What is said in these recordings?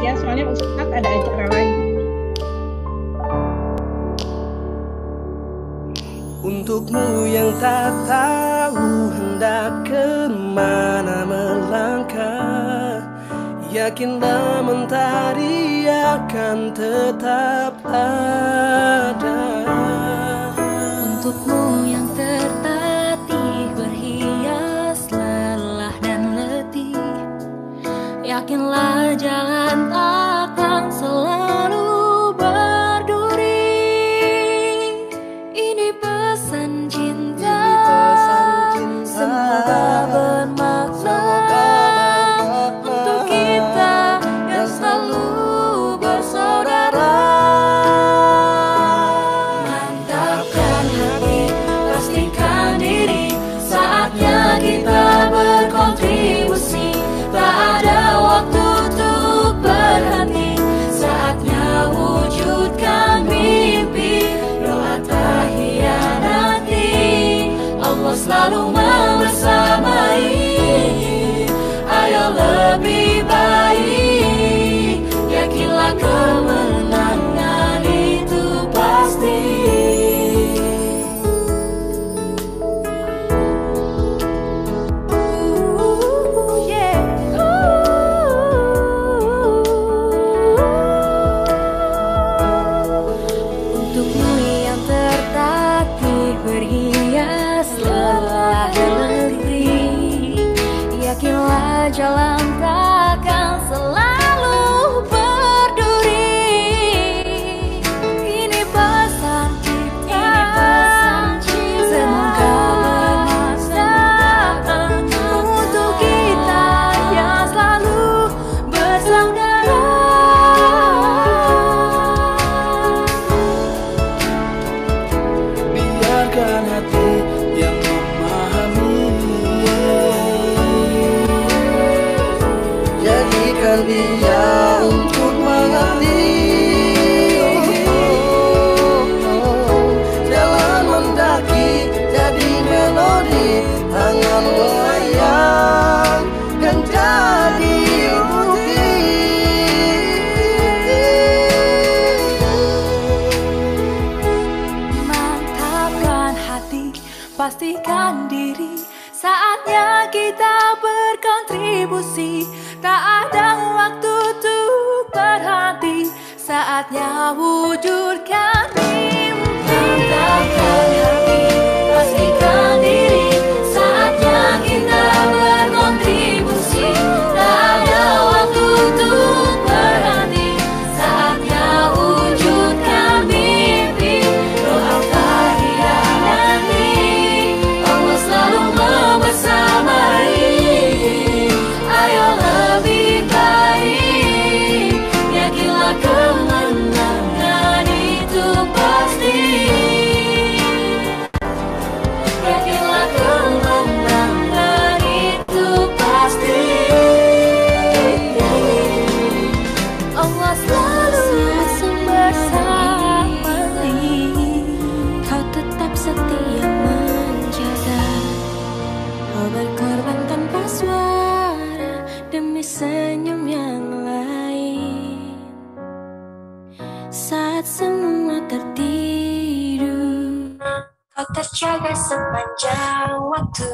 ya, soalnya Ustadz ada acara lagi. Untukmu yang tak tahu hendak kemana melangkah, yakinlah mentari akan tetap ada. Untukmu yang tertatih berhias lelah dan letih, yakinlah jalan akan selalu berduri. Ini pesan cinta, semoga bermakna untuk kita yang selalu bersaudara. Mantapkan hati, pastikan diri, saatnya kita berkontribusi. Tak ada waktu untuk berhenti, saatnya wujudkan mimpi. Doa tak hianati, Allah selalu membersamai. Ayo lebih baik, yakinlah kemenangan itu pasti. Untukmu yang tertatih berhias lelah dan letih, yakinlah jalan takkan selalu berduri. Ini pesan cinta, semoga bermakna untuk kita yang selalu bersaudara. Biarkan hati yang memahami, jadikan dia untuk mengerti. Jalan mendaki jadi melodi, tangan melayang dan jadi bukti. Mantapkan hati, pastikan diri, saatnya kita berkontribusi. Tak ada waktu untuk berhenti, saatnya wujudkan mimpi. Mantapkan hati, pastikan diri, saatnya kita berkontribusi. Tak ada waktu untuk berhenti, saatnya wujudkan mimpi. Doa tak hianati, Allah selalu membersamai. Ayo lebih baik, yakinlah kemenangan itu pasti. Yakinlah kemenangan itu pasti. Allah selalu bersamai. Kau tetap setia menjaga, kau berkorban tanpa suara demi senyum yang lain. Saat semua tertidur, kau terjaga sepanjang waktu.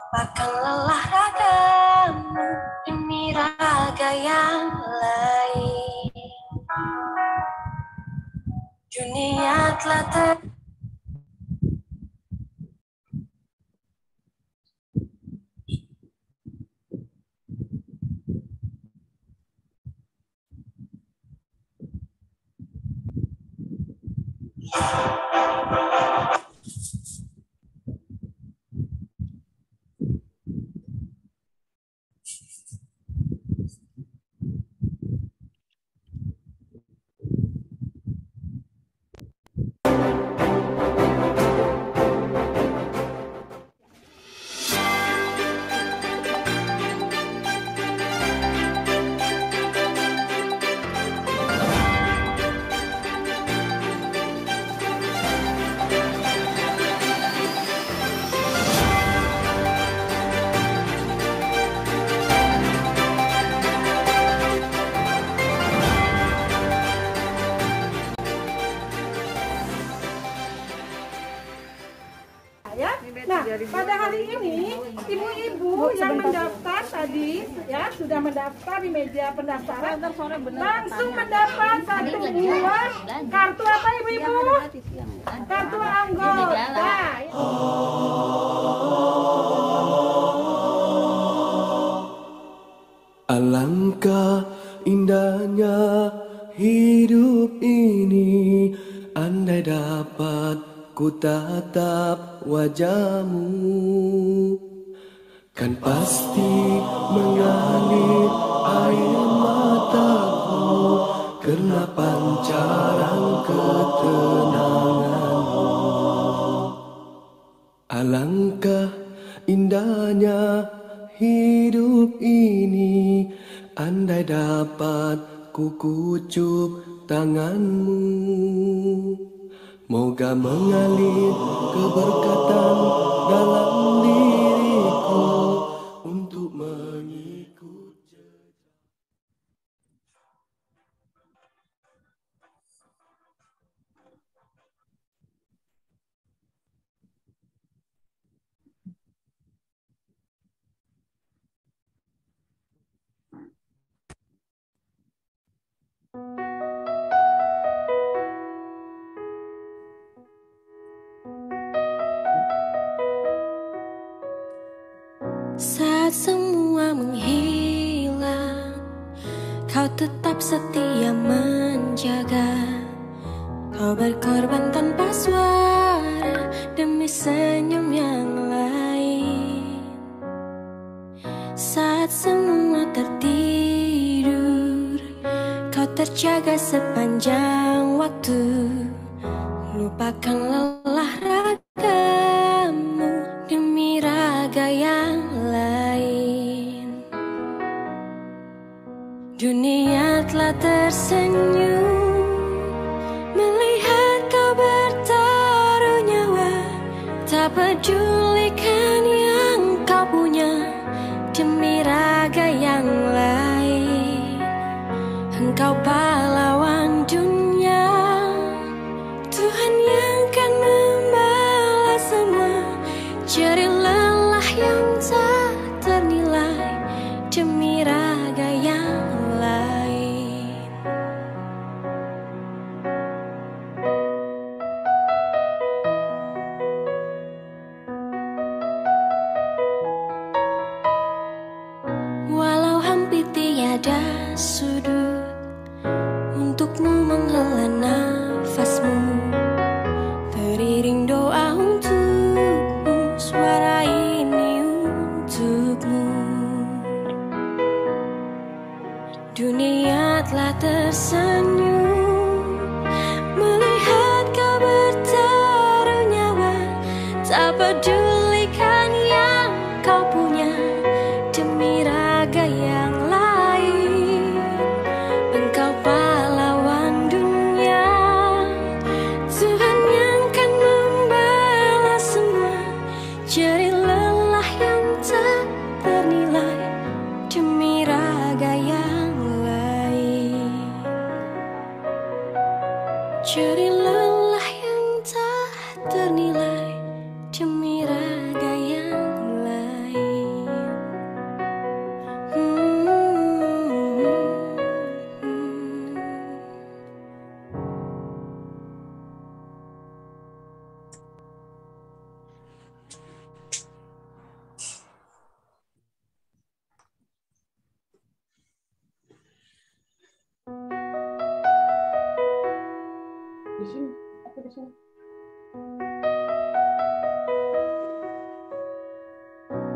Bahkan lelah ragamu demi raga yang lain. Dunia telah ya. Nah, pada hari ini ibu-ibu yang mendaftar tadi ya sudah mendaftar di meja pendaftaran langsung mendapat satu buah kartu apa ibu-ibu? Kartu anggota. Alangkah indahnya hidup ini, andai dapat ku tatap wajahmu, kan pasti mengalir air mataku karena pancaran ketenanganmu. Alangkah indahnya hidup ini, andai dapat ku kucup tanganmu, moga mengalir keberkatan dalam diriku untuk mengikut jejak. Saat semua menghilang, kau tetap setia menjaga. Kau berkorban tanpa suara demi senyum yang lain. Saat semua tertidur, kau terjaga sepanjang waktu. Lupakan lelah ragamu demi raga yang lain. Dunia telah tersenyum melihat kau bertaruh nyawa. Tak pedulikan yang kau punya demi raga yang lain. Engkau pahlawan dunia, Tuhan yang kan membalas semua jerih lelah yang tak ternilai demi raga yang lain. Walau hampir tiada sudut untukmu menghela nafasmu, teriring doa untukmu, suara ini untukmu. Dunia telah tersenyum melihat kau bertaruh nyawa. Tak pedulikan yang kau punya demi raga yang lain. Engkau pahlawan dunia, Tuhan yang kan membalas semua jerih lelah yang tak ternilai demi raga yang lain. Jerih lelah yang tak ternilai demi raga yang lain. Di sini, aku di sini.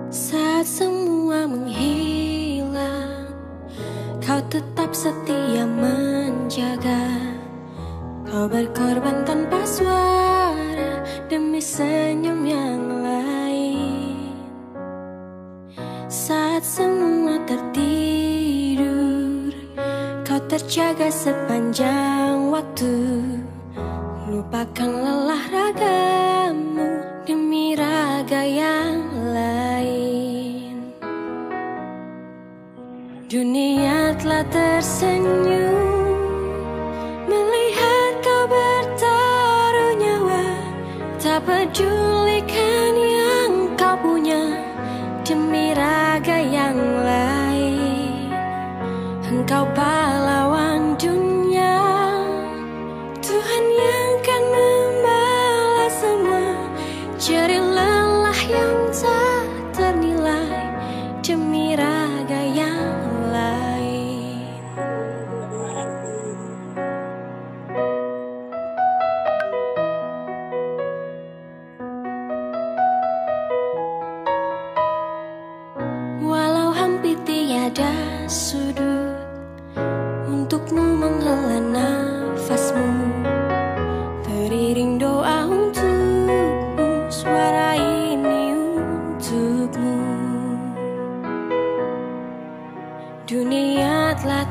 Saat semua menghilang, kau tetap setia menjaga. Kau berkorban tanpa suara demi senyum yang lain. Saat semua tertidur, kau terjaga sepanjang waktu. Lupakan lelah ragamu demi raga yang lain. Dunia telah tersenyum melihat kau bertaruh nyawa. Tak pedulikan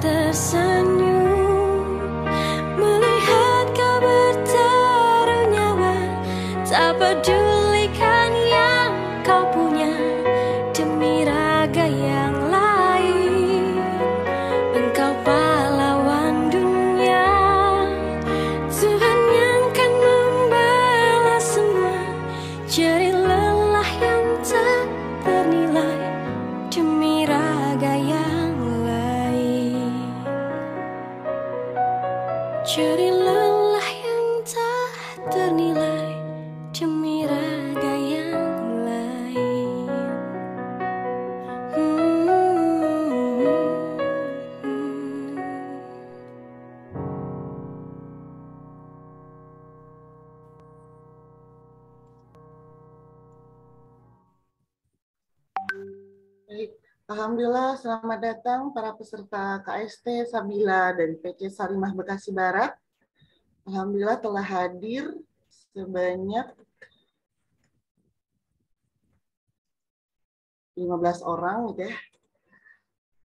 tersenyum melihat kau bertaruh nyawa, tak pedulikan yang kau punya demi raga yang lain. Engkau pahlawan dunia, Tuhan yang kan membalas semua jerih lelah yang tak ternilai demi raga yang lain. Jerih lelah yang tak ternilai demi raga yang lain. Baik, Alhamdulillah selamat datang para peserta KST Sabila dan PC Salimah Bekasi Barat. Alhamdulillah telah hadir sebanyak 15 orang gitu ya.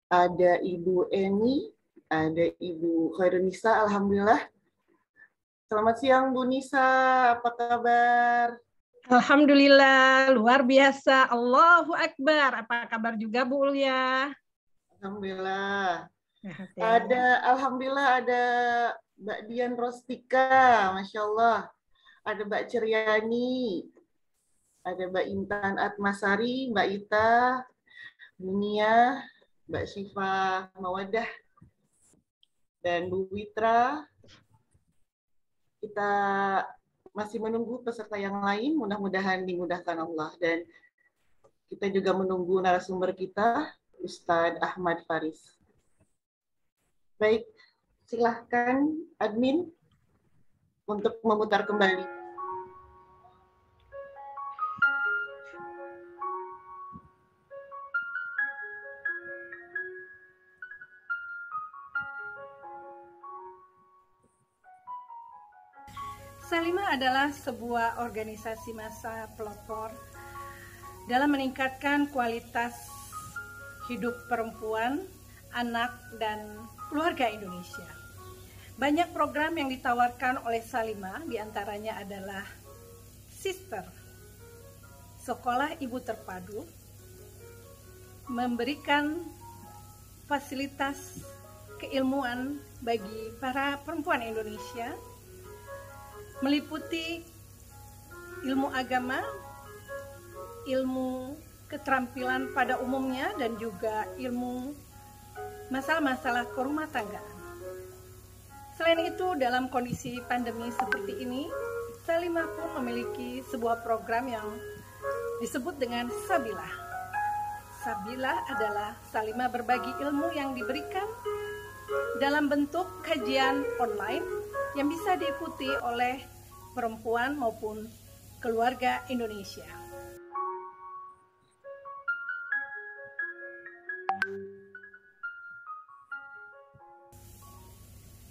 Ada Ibu Eni, ada Ibu Khairunisa, alhamdulillah. Selamat siang Bu Nisa, apa kabar? Alhamdulillah, luar biasa. Allahu Akbar. Apa kabar juga Bu Ulia? Alhamdulillah. Alhamdulillah ada Mbak Dian Rostika, Masya Allah. Ada Mbak Ceryani, ada Mbak Intan Atmasari, Mbak Ita, Dunia, Mbak Syifa Mawadah, dan Bu Witra. Kita masih menunggu peserta yang lain, mudah-mudahan dimudahkan Allah. Dan kita juga menunggu narasumber kita, Ustadz Ahmad Faris. Baik, silahkan admin untuk memutar kembali. Salimah adalah sebuah organisasi massa pelopor dalam meningkatkan kualitas hidup perempuan, anak, dan keluarga Indonesia. Banyak program yang ditawarkan oleh Salimah, diantaranya adalah Sister, Sekolah Ibu Terpadu, memberikan fasilitas keilmuan bagi para perempuan Indonesia, meliputi ilmu agama, ilmu keterampilan pada umumnya, dan juga ilmu masalah-masalah rumah tangga. Selain itu, dalam kondisi pandemi seperti ini, Salimah pun memiliki sebuah program yang disebut dengan Sabila. Sabila adalah Salimah berbagi ilmu yang diberikan dalam bentuk kajian online yang bisa diikuti oleh perempuan maupun keluarga Indonesia.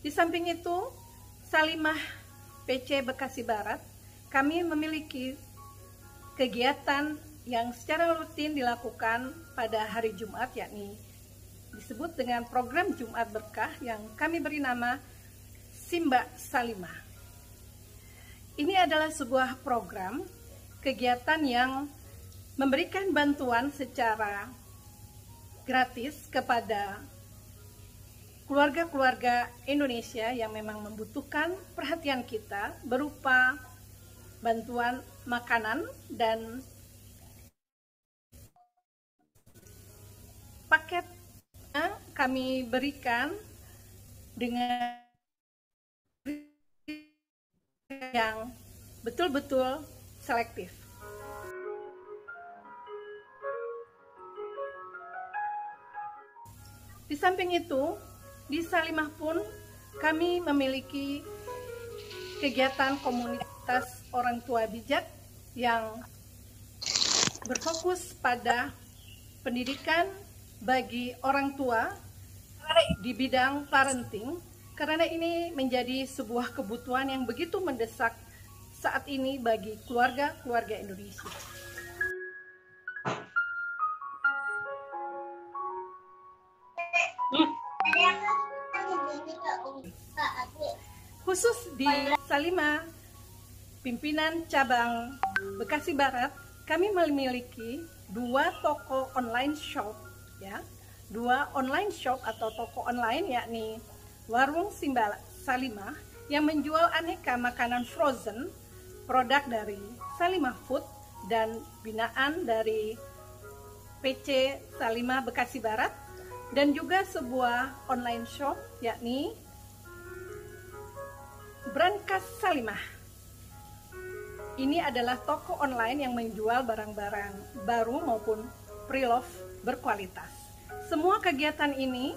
Di samping itu, Salimah PC Bekasi Barat, kami memiliki kegiatan yang secara rutin dilakukan pada hari Jumat, yakni disebut dengan program Jumat Berkah yang kami beri nama Simba Salimah. Ini adalah sebuah program kegiatan yang memberikan bantuan secara gratis kepada keluarga-keluarga Indonesia yang memang membutuhkan perhatian kita berupa bantuan makanan dan paketnya kami berikan dengan yang betul-betul selektif. Di samping itu, di Salimah pun kami memiliki kegiatan komunitas orang tua bijak yang berfokus pada pendidikan bagi orang tua di bidang parenting, karena ini menjadi sebuah kebutuhan yang begitu mendesak saat ini bagi keluarga-keluarga Indonesia. Khusus di Salimah, pimpinan cabang Bekasi Barat, kami memiliki 2 toko online shop, ya, 2 online shop atau toko online, yakni Warung Salimah yang menjual aneka makanan frozen, produk dari Salimah Food dan binaan dari PC Salimah Bekasi Barat, dan juga sebuah online shop yakni Brankas Salimah. Ini adalah toko online yang menjual barang-barang baru maupun pre-love berkualitas. Semua kegiatan ini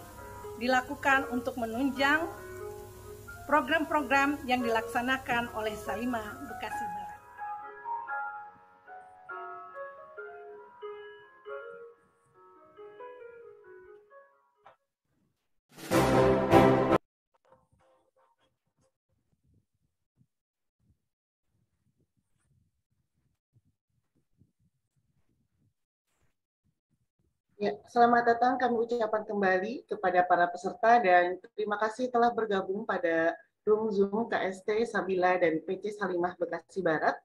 dilakukan untuk menunjang program-program yang dilaksanakan oleh Salimah Bekasi Barat. Ya, selamat datang kami ucapkan kembali kepada para peserta dan terima kasih telah bergabung pada Room Zoom KST Sabila dan PC Salimah Bekasi Barat.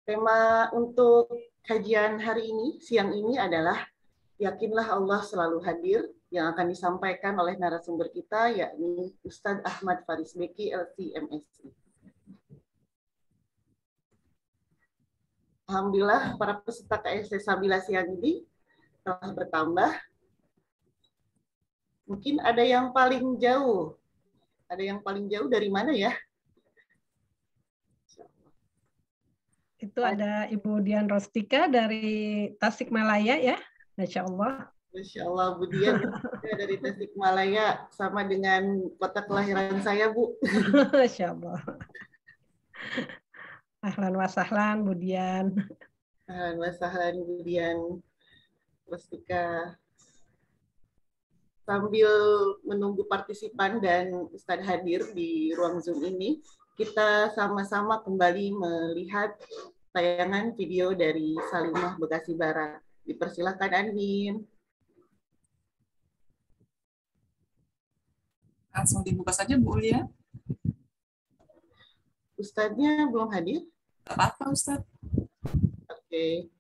Tema untuk kajian hari ini, siang ini adalah Yakinlah Allah Selalu Hadir, yang akan disampaikan oleh narasumber kita, yakni Ustadz Ahmad Faris Beki, LC MSI. Alhamdulillah, para peserta KST Sabila siang ini telah bertambah. Mungkin ada yang paling jauh. Ada yang paling jauh dari mana ya? Itu ada Ibu Dian Rostika dari Tasikmalaya, ya. Masya Allah. Masya Allah, Bu Dian dari Tasikmalaya, sama dengan kota kelahiran saya, Bu. Masya Allah. Ahlan wa sahlan, Bu Dian. Ahlan wa sahlan, Bu Dian Rostika. Sambil menunggu partisipan dan Ustadz hadir di ruang Zoom ini, kita sama-sama kembali melihat tayangan video dari Salimah Bekasi Barat. Dipersilakan, Andin. Langsung dibuka saja, Bu Ulia. Ustadznya belum hadir? Tidak apa-apa, Ustadz. Oke.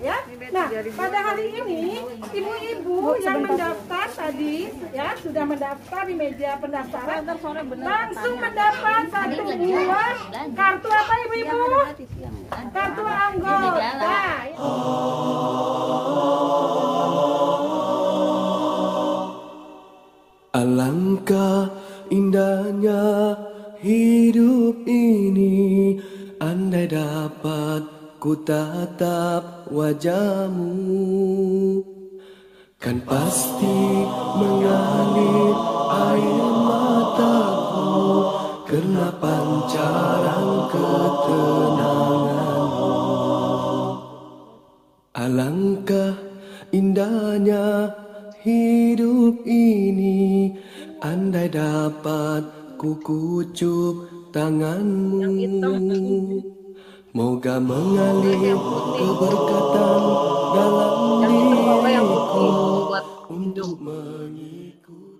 Ya. Nah, pada hari ini ibu-ibu yang mendaftar tadi, ya, sudah mendaftar di meja pendaftaran, langsung mendapat 1 buah kartu apa, ibu-ibu? Kartu anggota. Alangkah indahnya hidup ini, andai dapat ku tatap wajahmu, kan pasti mengalir air mataku karena pancaran ketenanganmu. Alangkah indahnya hidup ini, andai dapat ku kucup tanganmu. Moga mengalir keberkatan dalam diriku untuk mengikut.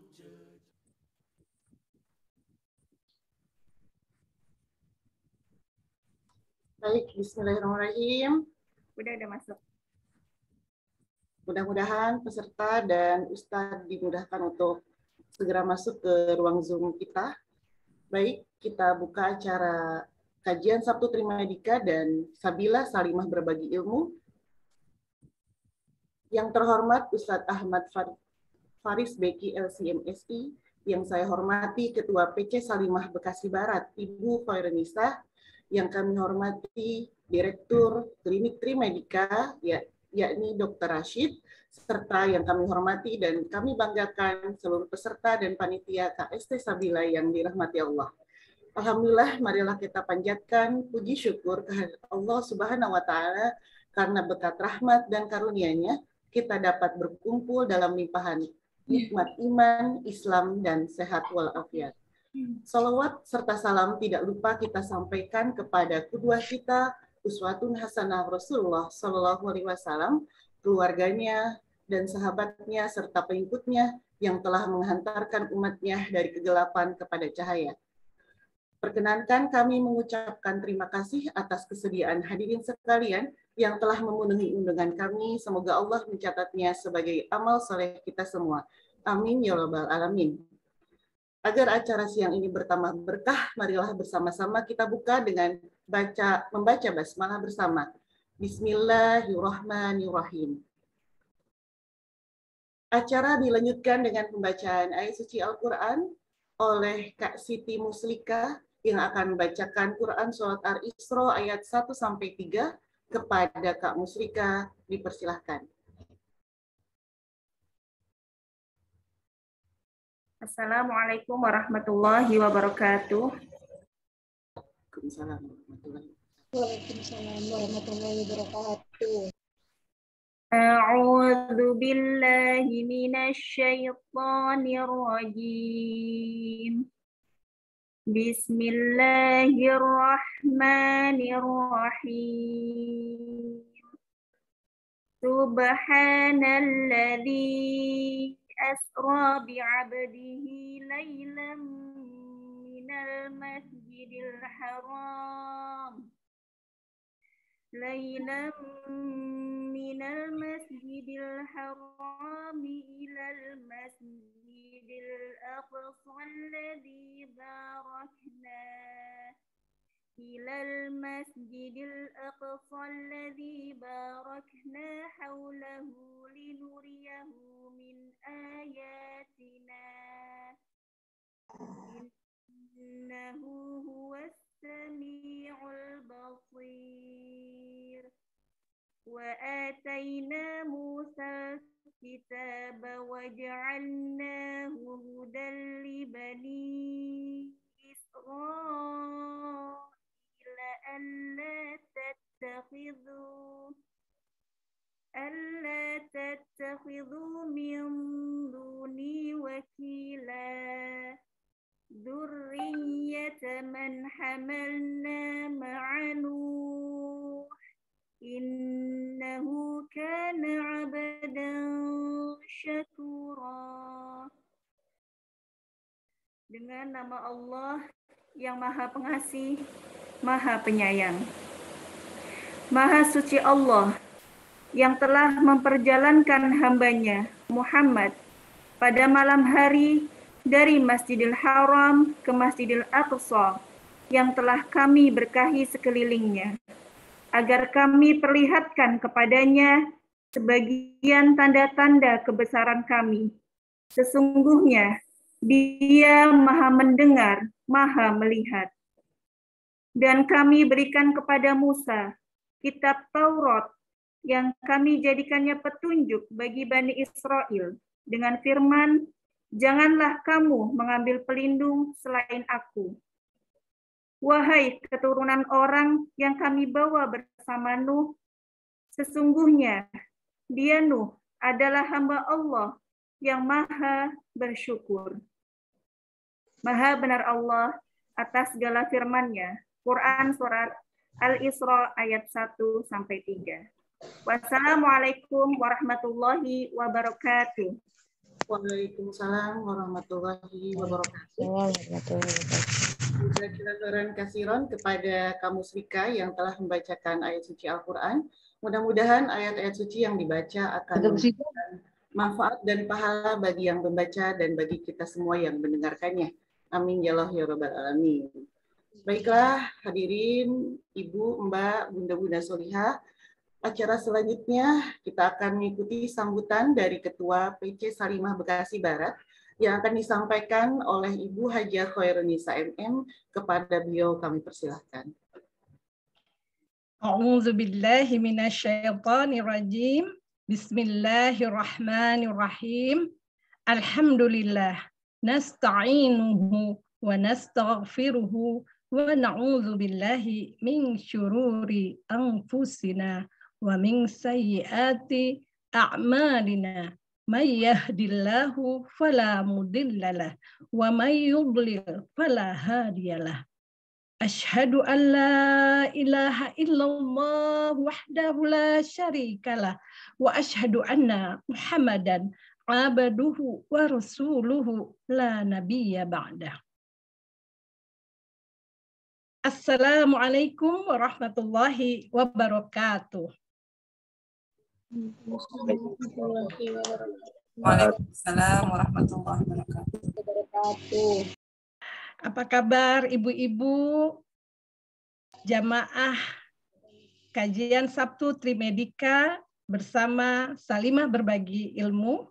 Baik, bismillahirrahmanirrahim. Udah masuk. Mudah-mudahan peserta dan Ustadz dimudahkan untuk segera masuk ke ruang Zoom kita. Baik, kita buka acara kajian Sabtu Trimedika dan Sabila Salimah Berbagi Ilmu. Yang terhormat Ustadz Ahmad Faris Beki LCMSI, yang saya hormati Ketua PC Salimah Bekasi Barat, Ibu Khairunnisa, yang kami hormati Direktur Klinik Trimedika, yakni Dr. Rashid, serta yang kami hormati dan kami banggakan seluruh peserta dan panitia KST Sabila yang dirahmati Allah. Alhamdulillah, marilah kita panjatkan puji syukur kehadirat Allah Subhanahu wa Ta'ala karena berkat rahmat dan karunia-Nya kita dapat berkumpul dalam limpahan nikmat iman, Islam, dan sehat walafiat. Salawat serta salam tidak lupa kita sampaikan kepada kedua kita, uswatun hasanah Rasulullah Shallallahu Alaihi Wasallam, keluarganya dan sahabatnya serta pengikutnya yang telah menghantarkan umatnya dari kegelapan kepada cahaya. Perkenankan kami mengucapkan terima kasih atas kesediaan hadirin sekalian yang telah memenuhi undangan kami. Semoga Allah mencatatnya sebagai amal soleh kita semua. Amin ya rabbal alamin. Agar acara siang ini bertambah berkah, marilah bersama-sama kita buka dengan membaca basmalah bersama. Bismillahirrahmanirrahim. Acara dilanjutkan dengan pembacaan ayat suci Al-Quran oleh Kak Siti Muslika yang akan membacakan Quran Surat Al-Isra ayat 1-3 kepada Kak Muslika. Dipersilahkan. Assalamualaikum warahmatullahi wabarakatuh. Waalaikumsalam warahmatullahi wabarakatuh. A'udzu billahi minasy syaithanir rajim. Bismillahirrahmanirrahim. Subhanalladzi asra bi'abdihi laylan minal masjidil haram ilal masjidil aqsa alladzi barakna hawlahu linuriyahu min ayatina innahu huwas sami'ul basir. Wa atayna Musa kitaba wa ja'alnahu hudan li bani Israila alla tattakhidhu min duni wakila dzurriyyata man hamalna ma'a Nuh innahu kana 'abdan syakura. Dengan nama Allah yang Maha Pengasih, Maha Penyayang. Maha suci Allah yang telah memperjalankan hambanya Muhammad pada malam hari dari Masjidil Haram ke Masjidil Aqsa yang telah kami berkahi sekelilingnya, agar kami perlihatkan kepadanya sebagian tanda-tanda kebesaran kami. Sesungguhnya Dia Maha mendengar, Maha melihat. Dan kami berikan kepada Musa kitab Taurat yang kami jadikannya petunjuk bagi Bani Israel dengan firman, janganlah kamu mengambil pelindung selain aku. Wahai keturunan orang yang kami bawa bersama Nuh, sesungguhnya dia Nuh adalah hamba Allah yang maha bersyukur. Maha benar Allah atas segala firman-Nya. Quran Surat Al-Isra ayat 1-3. Wassalamualaikum warahmatullahi wabarakatuh. Waalaikumsalam warahmatullahi wabarakatuh. Jazakallahu khairan kepada Kak Muslika yang telah membacakan ayat suci Al-Quran. Mudah-mudahan ayat-ayat suci yang dibaca akan memberikan manfaat dan pahala bagi yang membaca dan bagi kita semua yang mendengarkannya. Amin ya Allah ya Rabbal Alamin. Baiklah hadirin, Ibu, Mbak, Bunda-Bunda Solihah, acara selanjutnya kita akan mengikuti sambutan dari Ketua PC Salimah Bekasi Barat yang akan disampaikan oleh Ibu Hajah Khairunisa MM. Kepada beliau kami persilahkan. A'udzu billahi minasyaitonir rajim. Bismillahirrahmanirrahim. Alhamdulillah. Nasta'inuhu wa nastaghfiruhu wa na'udzu billahi min syururi anfusina wa min sayyiati a'malina. May yahdillahu fala mudhillalah wa may yudlil fala hadiyalah. Asyhadu an la ilaha illallah wahdahu la syarikalah wa asyhadu anna Muhammadan abduhu wa rasuluhu la nabiyya ba'dah. Assalamualaikum warahmatullahi wabarakatuh. Waalaikumsalam warahmatullahi wabarakatuh. Apa kabar ibu-ibu jamaah kajian Sabtu Trimedika bersama Salimah Berbagi Ilmu?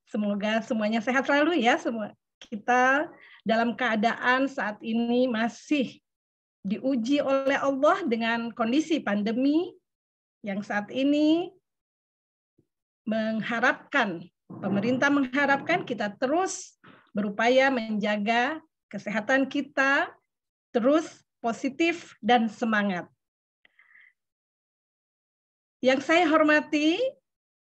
Semoga semuanya sehat selalu ya. Semua kita dalam keadaan saat ini masih diuji oleh Allah dengan kondisi pandemi yang saat ini pemerintah mengharapkan kita terus berupaya menjaga kesehatan kita, terus positif dan semangat. Yang saya hormati,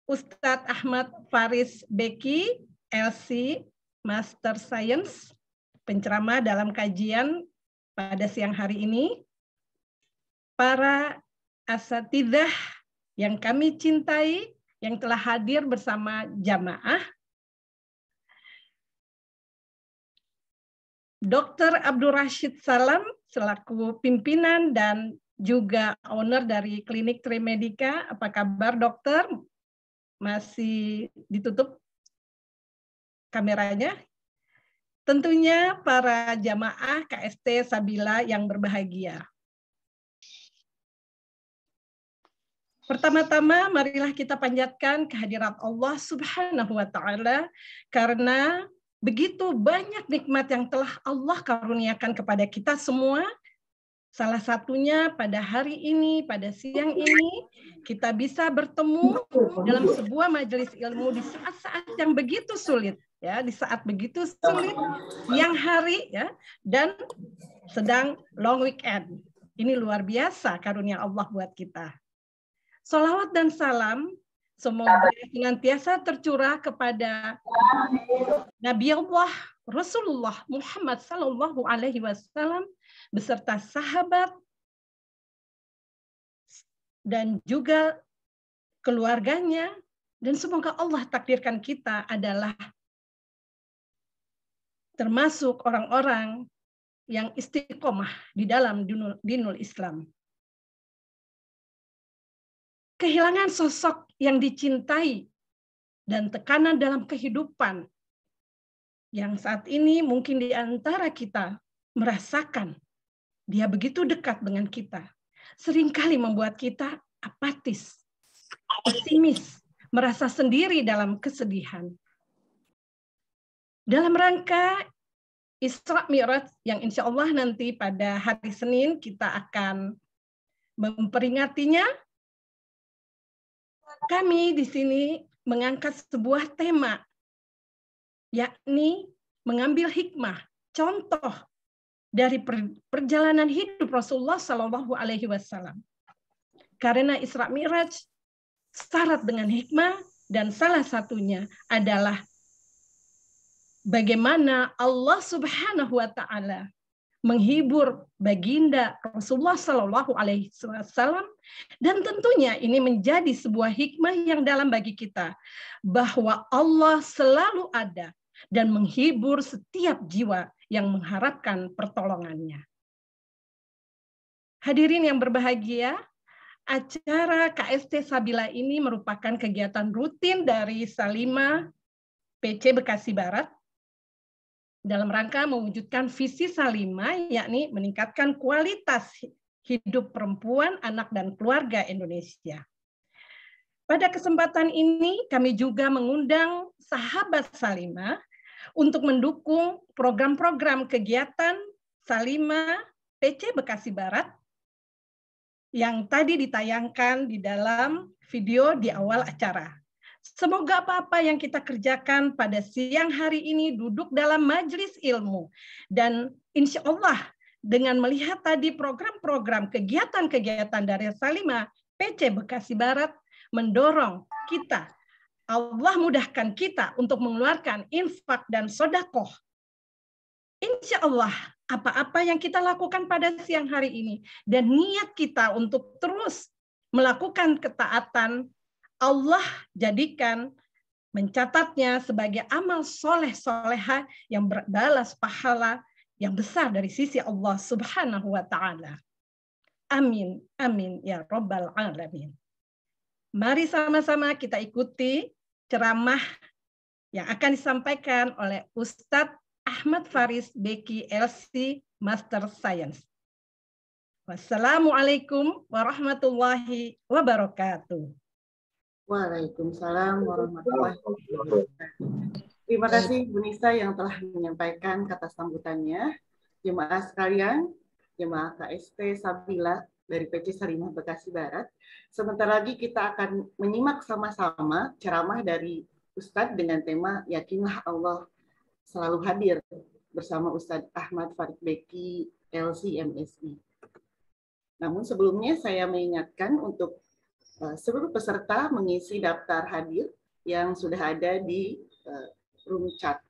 Ustadz Ahmad Faris Beki, LC, Master Science, penceramah dalam kajian pada siang hari ini, para asatidzah yang kami cintai, yang telah hadir bersama jamaah, Dr. Abdul Rashid Salam selaku pimpinan dan juga owner dari Klinik Trimedika. Apa kabar dokter? Masih ditutup kameranya? Tentunya para jamaah KST Sabila yang berbahagia. Pertama-tama marilah kita panjatkan kehadirat Allah Subhanahu wa taala karena begitu banyak nikmat yang telah Allah karuniakan kepada kita semua. Salah satunya pada hari ini, pada siang ini, kita bisa bertemu dalam sebuah majelis ilmu di saat-saat yang begitu sulit, ya, di saat begitu sulit, siang hari, ya, dan sedang long weekend. Ini luar biasa karunia Allah buat kita. Sholawat dan salam semoga senantiasa tercurah kepada Nabi Allah Rasulullah Muhammad Sallallahu Alaihi Wasallam beserta sahabat dan juga keluarganya, dan semoga Allah takdirkan kita adalah termasuk orang-orang yang istiqomah di dalam dinul Islam. Kehilangan sosok yang dicintai dan tekanan dalam kehidupan yang saat ini mungkin di antara kita merasakan dia begitu dekat dengan kita, seringkali membuat kita apatis, pesimis, merasa sendiri dalam kesedihan. Dalam rangka Isra Mi'raj yang insya Allah nanti pada hari Senin kita akan memperingatinya, kami di sini mengangkat sebuah tema, yakni mengambil hikmah, contoh dari perjalanan hidup Rasulullah Shallallahu Alaihi Wasallam. Karena Isra Mi'raj syarat dengan hikmah, dan salah satunya adalah bagaimana Allah Subhanahu Wa Taala menghibur baginda Rasulullah Shallallahu Alaihi Wasallam, dan tentunya ini menjadi sebuah hikmah yang dalam bagi kita bahwa Allah selalu ada dan menghibur setiap jiwa yang mengharapkan pertolongannya. Hadirin yang berbahagia, acara KST Sabila ini merupakan kegiatan rutin dari Salimah PC Bekasi Barat dalam rangka mewujudkan visi Salimah, yakni meningkatkan kualitas hidup perempuan, anak, dan keluarga Indonesia. Pada kesempatan ini, kami juga mengundang sahabat Salimah untuk mendukung program-program kegiatan Salimah PC Bekasi Barat yang tadi ditayangkan di dalam video di awal acara. Semoga apa-apa yang kita kerjakan pada siang hari ini duduk dalam majelis ilmu. Dan insya Allah dengan melihat tadi program-program kegiatan-kegiatan dari Salimah PC Bekasi Barat mendorong kita, Allah mudahkan kita untuk mengeluarkan infak dan sodakoh. Insya Allah apa-apa yang kita lakukan pada siang hari ini dan niat kita untuk terus melakukan ketaatan, Allah jadikan mencatatnya sebagai amal soleh-soleha yang berbalas pahala yang besar dari sisi Allah Subhanahu wa Ta'ala. Amin, amin ya Rabbal Alamin. Mari sama-sama kita ikuti ceramah yang akan disampaikan oleh Ustadz Ahmad Faris Beki LC Master Science. Wassalamualaikum warahmatullahi wabarakatuh. Waalaikumsalam warahmatullahi wabarakatuh. Terima kasih Bu Nisa yang telah menyampaikan kata sambutannya. Jemaah sekalian, jemaah KSP Sabila dari PC Salimah Bekasi Barat. Sebentar lagi kita akan menyimak sama-sama ceramah dari Ustadz dengan tema Yakinlah Allah selalu hadir bersama Ustadz Ahmad Faris Beki LC MSI. Namun sebelumnya saya mengingatkan untuk seluruh peserta mengisi daftar hadir yang sudah ada di room chat.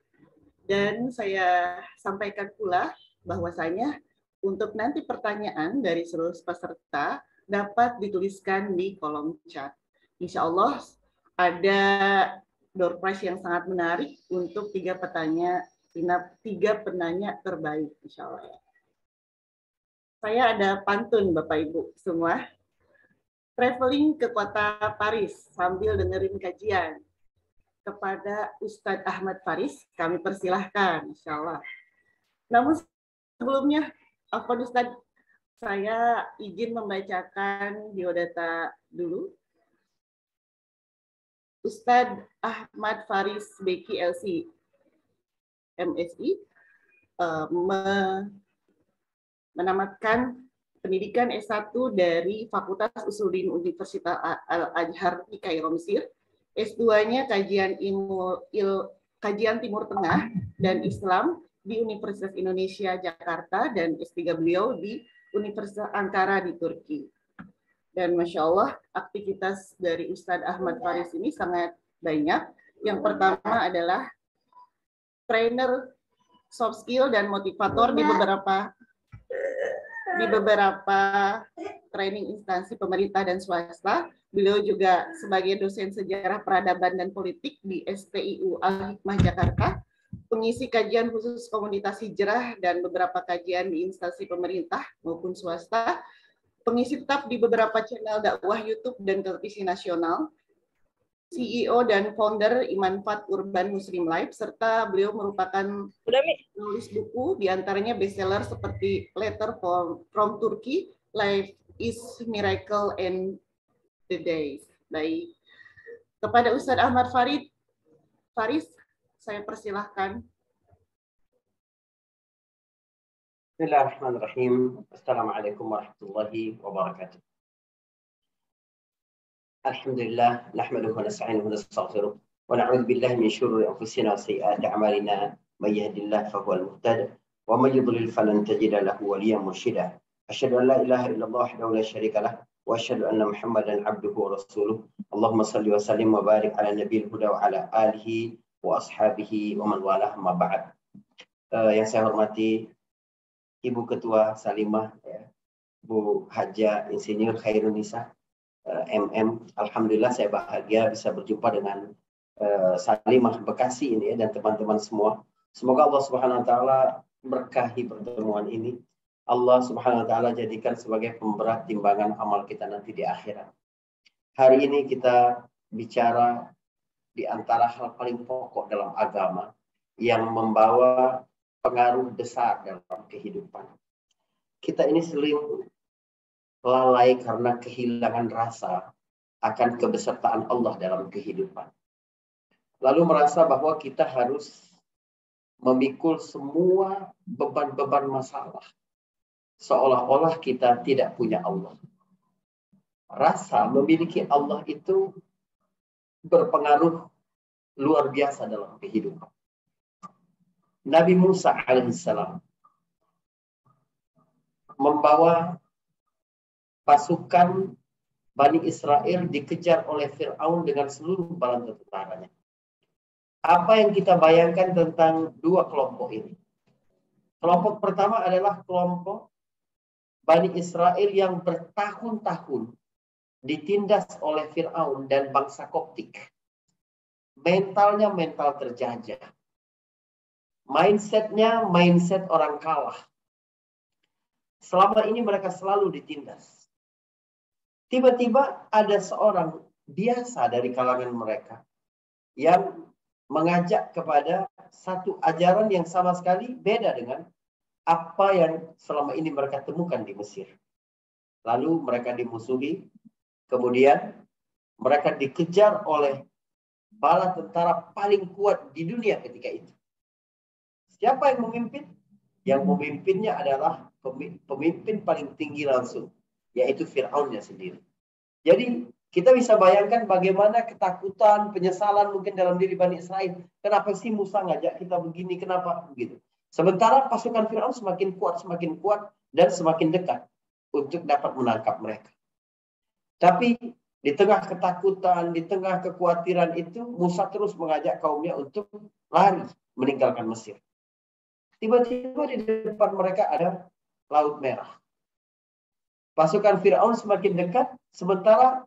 Dan saya sampaikan pula bahwasanya untuk nanti pertanyaan dari seluruh peserta dapat dituliskan di kolom chat. Insya Allah ada door prize yang sangat menarik untuk tiga penanya terbaik, insya Allah. Saya ada pantun Bapak Ibu semua. Traveling ke kota Paris sambil dengerin kajian. Kepada Ustadz Ahmad Faris, kami persilahkan, insya Allah. Namun sebelumnya, Afwan Ustadz, saya izin membacakan biodata dulu. Ustadz Ahmad Faris Beki LC MSI menamatkan pendidikan S1 dari Fakultas Usuluddin Universitas Al-Azhar di Kairo, Mesir. S2-nya kajian Timur Tengah dan Islam di Universitas Indonesia Jakarta, dan S3 beliau di Universitas Ankara di Turki. Dan Masya Allah, aktivitas dari Ustadz Ahmad Faris ini sangat banyak. Yang pertama adalah trainer soft skill dan motivator di beberapa training instansi pemerintah dan swasta. Beliau juga sebagai dosen sejarah peradaban dan politik di STIU Al-Hikmah Jakarta, pengisi kajian khusus komunitas hijrah dan beberapa kajian di instansi pemerintah maupun swasta, pengisi tetap di beberapa channel dakwah YouTube dan televisi nasional, CEO dan founder Imanfat Urban Muslim Life, serta beliau merupakan penulis buku, diantaranya bestseller seperti Letter from Turkey, Life is Miracle and the Days. Baik, kepada Ustadz Ahmad Faris, saya persilahkan. Bismillahirrahmanirrahim. Assalamualaikum warahmatullahi wabarakatuh. Alhamdulillah, nahmaduhu wa nasta'inuhu wa nastaghfiruh wa na'udzu billahi min shururi anfusina wa sayyiati a'malina, may yahdihillahu fahuwal muhtadi wa may yudlil falan tajida lahu waliyyan mursyida. Asyhadu an la ilaha illallah wahdahu la syarika lah wa asyhadu anna Muhammadan abduhu wa rasuluh. Allahumma shalli wa sallim wa barik ala nabiyil huda wa ala alihi wa ashabihi wa man walah, ma ba'd. Yang saya hormati Ibu Ketua Salimah, ya, Bu Haja Insinyur Khairunisa, MM. Alhamdulillah saya bahagia bisa berjumpa dengan Salimah Bekasi ini, ya, dan teman-teman semua. Semoga Allah Subhanahu wa taala berkahi pertemuan ini. Allah Subhanahu wa taala jadikan sebagai pemberat timbangan amal kita nanti di akhirat. Hari ini kita bicara di antara hal paling pokok dalam agama yang membawa pengaruh besar dalam kehidupan. Kita ini sering lalai karena kehilangan rasa akan kebesertaan Allah dalam kehidupan. Lalu merasa bahwa kita harus memikul semua beban-beban masalah, seolah-olah kita tidak punya Allah. Rasa memiliki Allah itu berpengaruh luar biasa dalam kehidupan. Nabi Musa alaihissalam membawa pasukan Bani Israel dikejar oleh Fir'aun dengan seluruh bala tentaranya. Apa yang kita bayangkan tentang dua kelompok ini? Kelompok pertama adalah kelompok Bani Israel yang bertahun-tahun ditindas oleh Fir'aun dan bangsa Koptik. Mentalnya mental terjajah. Mindsetnya mindset orang kalah. Selama ini mereka selalu ditindas. Tiba-tiba ada seorang biasa dari kalangan mereka yang mengajak kepada satu ajaran yang sama sekali beda dengan apa yang selama ini mereka temukan di Mesir. Lalu mereka dimusuhi, kemudian mereka dikejar oleh bala tentara paling kuat di dunia ketika itu. Siapa yang memimpin? Yang memimpinnya adalah pemimpin paling tinggi langsung, yaitu Fir'aunnya sendiri. Jadi kita bisa bayangkan bagaimana ketakutan, penyesalan mungkin dalam diri Bani Israel. Kenapa sih Musa ngajak kita begini? Kenapa begitu? Sementara pasukan Fir'aun semakin kuat, dan semakin dekat untuk dapat menangkap mereka. Tapi di tengah ketakutan, di tengah kekhawatiran itu, Musa terus mengajak kaumnya untuk lari meninggalkan Mesir. Tiba-tiba di depan mereka ada Laut Merah. Pasukan Fir'aun semakin dekat, sementara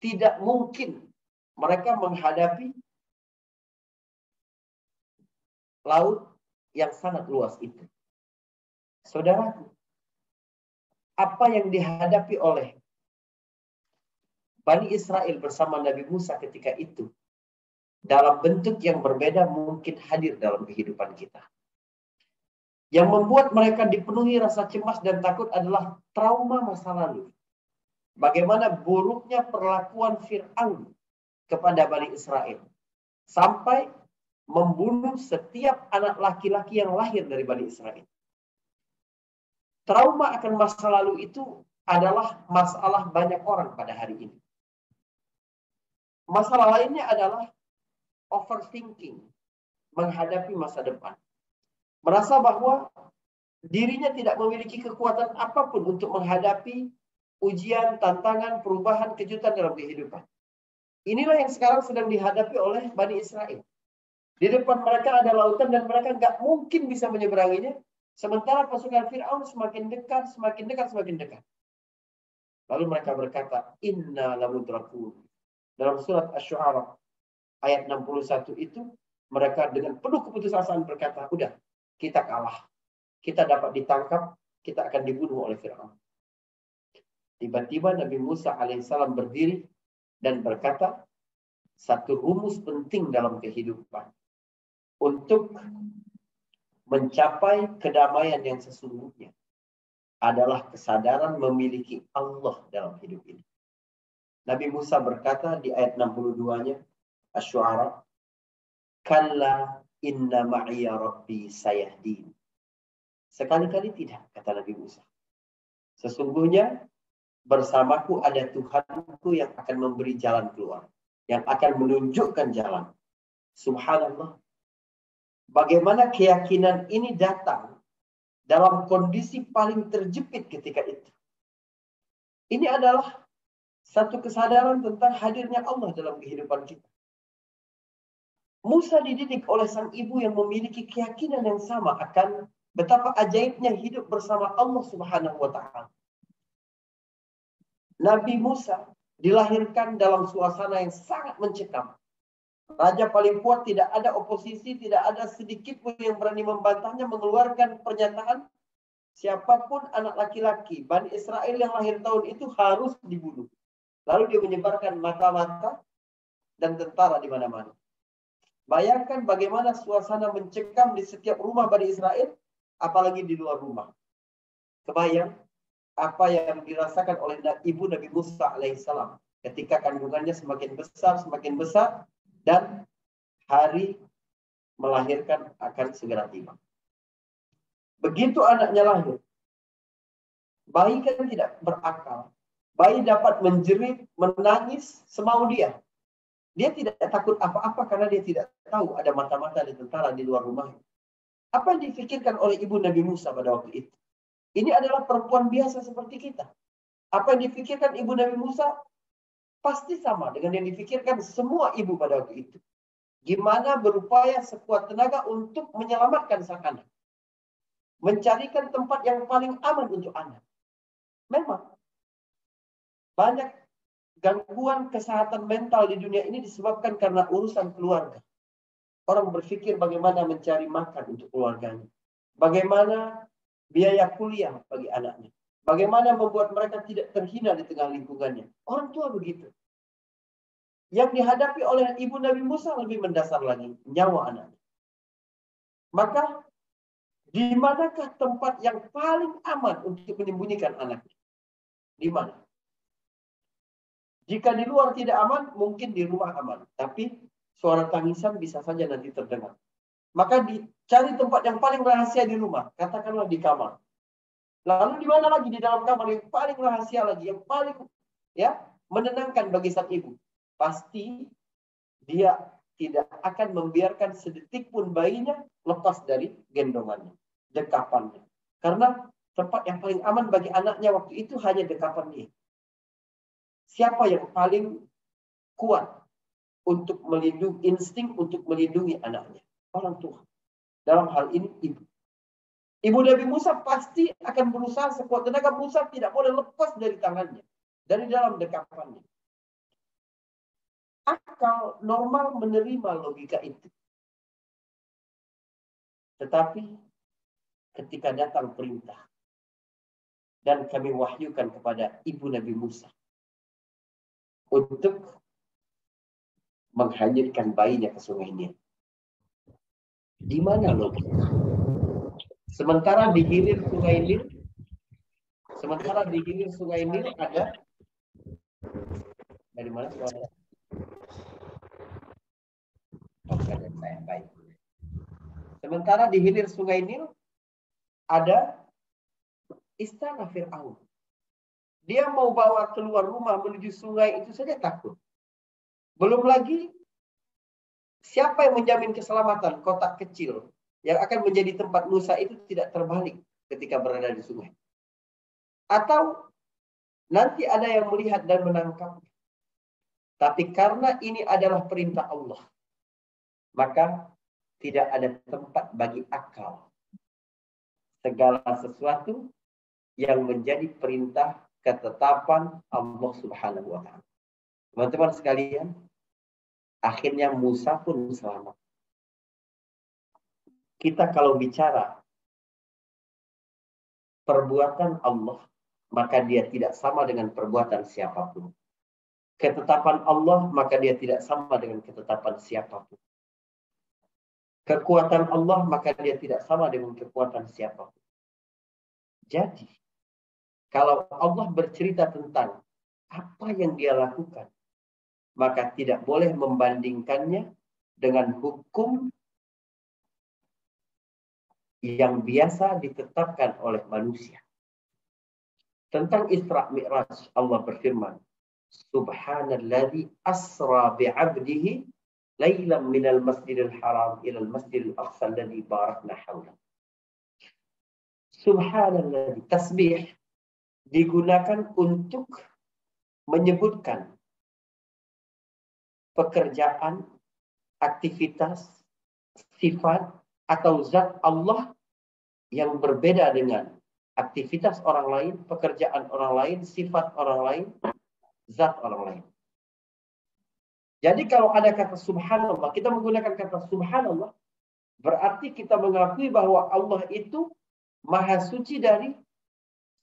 tidak mungkin mereka menghadapi laut yang sangat luas itu. Saudaraku, apa yang dihadapi oleh Bani Israel bersama Nabi Musa ketika itu, dalam bentuk yang berbeda mungkin hadir dalam kehidupan kita. Yang membuat mereka dipenuhi rasa cemas dan takut adalah trauma masa lalu. Bagaimana buruknya perlakuan Fir'aun kepada Bani Israel. Sampai membunuh setiap anak laki-laki yang lahir dari Bani Israel. Trauma akan masa lalu itu adalah masalah banyak orang pada hari ini. Masalah lainnya adalah overthinking, menghadapi masa depan. Merasa bahwa dirinya tidak memiliki kekuatan apapun untuk menghadapi ujian, tantangan, perubahan, kejutan dalam kehidupan. Inilah yang sekarang sedang dihadapi oleh Bani Israel. Di depan mereka ada lautan dan mereka nggak mungkin bisa menyeberanginya. Sementara pasukan Fir'aun semakin dekat. Lalu mereka berkata, Inna lamudrakun. Dalam surat Asy-Syu'ara ayat 61 itu, mereka dengan penuh keputusasaan berkata, udah, kita kalah. Kita dapat ditangkap, kita akan dibunuh oleh Fir'aun. Tiba-tiba Nabi Musa alaihissalam berdiri dan berkata, satu rumus penting dalam kehidupan untuk mencapai kedamaian yang sesungguhnya adalah kesadaran memiliki Allah dalam hidup ini. Nabi Musa berkata di ayat 62-nya Asy-Syu'ara, Kalla inna ma'iya rabbi sayahdin. Sekali-kali tidak, kata Nabi Musa. Sesungguhnya bersamaku ada Tuhanku yang akan memberi jalan keluar, yang akan menunjukkan jalan. Subhanallah. Bagaimana keyakinan ini datang dalam kondisi paling terjepit ketika itu. Ini adalah satu kesadaran tentang hadirnya Allah dalam kehidupan kita. Musa dididik oleh sang ibu yang memiliki keyakinan yang sama akan betapa ajaibnya hidup bersama Allah Subhanahu wa Ta'ala. Nabi Musa dilahirkan dalam suasana yang sangat mencekam. Raja paling kuat, tidak ada oposisi, tidak ada sedikit pun yang berani membantahnya, mengeluarkan pernyataan siapapun anak laki-laki Bani Israel yang lahir tahun itu harus dibunuh. Lalu dia menyebarkan mata-mata dan tentara di mana-mana. Bayangkan bagaimana suasana mencekam di setiap rumah Bani Israel, apalagi di luar rumah. Kebayang apa yang dirasakan oleh ibu Nabi Musa alaihissalam ketika kandungannya semakin besar, dan hari melahirkan akan segera tiba. Begitu anaknya lahir, bayi kan tidak berakal. Bayi dapat menjerit, menangis semau dia. Dia tidak takut apa-apa karena dia tidak tahu ada mata-mata di tentara di luar rumah. Apa yang difikirkan oleh ibu Nabi Musa pada waktu itu? Ini adalah perempuan biasa seperti kita. Apa yang difikirkan ibu Nabi Musa pasti sama dengan yang difikirkan semua ibu pada waktu itu. Gimana berupaya sekuat tenaga untuk menyelamatkan sang anak. Mencarikan tempat yang paling aman untuk anak. Memang banyak gangguan kesehatan mental di dunia ini disebabkan karena urusan keluarga. Orang berpikir bagaimana mencari makan untuk keluarganya. Bagaimana biaya kuliah bagi anaknya. Bagaimana membuat mereka tidak terhina di tengah lingkungannya. Orang tua begitu. Yang dihadapi oleh ibu Nabi Musa lebih mendasar lagi. Nyawa anaknya. Maka di manakah tempat yang paling aman untuk menyembunyikan anaknya? Di mana? Jika di luar tidak aman, mungkin di rumah aman. Tapi suara tangisan bisa saja nanti terdengar. Maka dicari tempat yang paling rahasia di rumah. Katakanlah di kamar. Lalu di mana lagi? Di dalam kamar yang paling rahasia lagi. Yang paling menenangkan bagi sang ibu. Pasti dia tidak akan membiarkan sedetik pun bayinya lepas dari gendongannya. Dekapannya. Karena tempat yang paling aman bagi anaknya waktu itu hanya dekapan dia. Siapa yang paling kuat untuk melindungi, insting untuk melindungi anaknya? Orang tua. Dalam hal ini ibu. Ibu Nabi Musa pasti akan berusaha sekuat tenaga. Musa tidak boleh lepas dari tangannya. Dari dalam dekapannya. Akal normal menerima logika itu. Tetapi ketika datang perintah. Dan kami wahyukan kepada ibu Nabi Musa. Untuk menghanyutkan bayinya ke sungai Nil. Di mana logika? Sementara di hilir sungai Nil ada dari mana suara? Baik. Sementara di hilir sungai Nil ada istana Fir'aun. Dia mau bawa keluar rumah menuju sungai itu saja takut. Belum lagi siapa yang menjamin keselamatan kotak kecil yang akan menjadi tempat Musa itu tidak terbalik ketika berada di sungai. Atau nanti ada yang melihat dan menangkapnya. Tapi karena ini adalah perintah Allah, maka tidak ada tempat bagi akal. Segala sesuatu yang menjadi perintah ketetapan Allah Subhanahu wa Ta'ala. Teman-teman sekalian, akhirnya Musa pun selamat. Kita kalau bicara perbuatan Allah, maka dia tidak sama dengan perbuatan siapapun. Ketetapan Allah, maka dia tidak sama dengan ketetapan siapapun. Kekuatan Allah, maka dia tidak sama dengan kekuatan siapapun. Jadi, kalau Allah bercerita tentang apa yang dia lakukan, maka tidak boleh membandingkannya dengan hukum yang biasa ditetapkan oleh manusia. Tentang Isra Mi'raj, Allah berfirman, Subhanalladzi asra bi'abdihi laylan minal masjidil haram ilal masjidil aqsa alladzi barakna hawla. Subhanalladzi, tasbih digunakan untuk menyebutkan pekerjaan, aktivitas, sifat, atau zat Allah yang berbeda dengan aktivitas orang lain, pekerjaan orang lain, sifat orang lain, zat orang lain. Jadi kalau ada kata subhanallah, kita menggunakan kata subhanallah, berarti kita mengakui bahwa Allah itu maha suci dari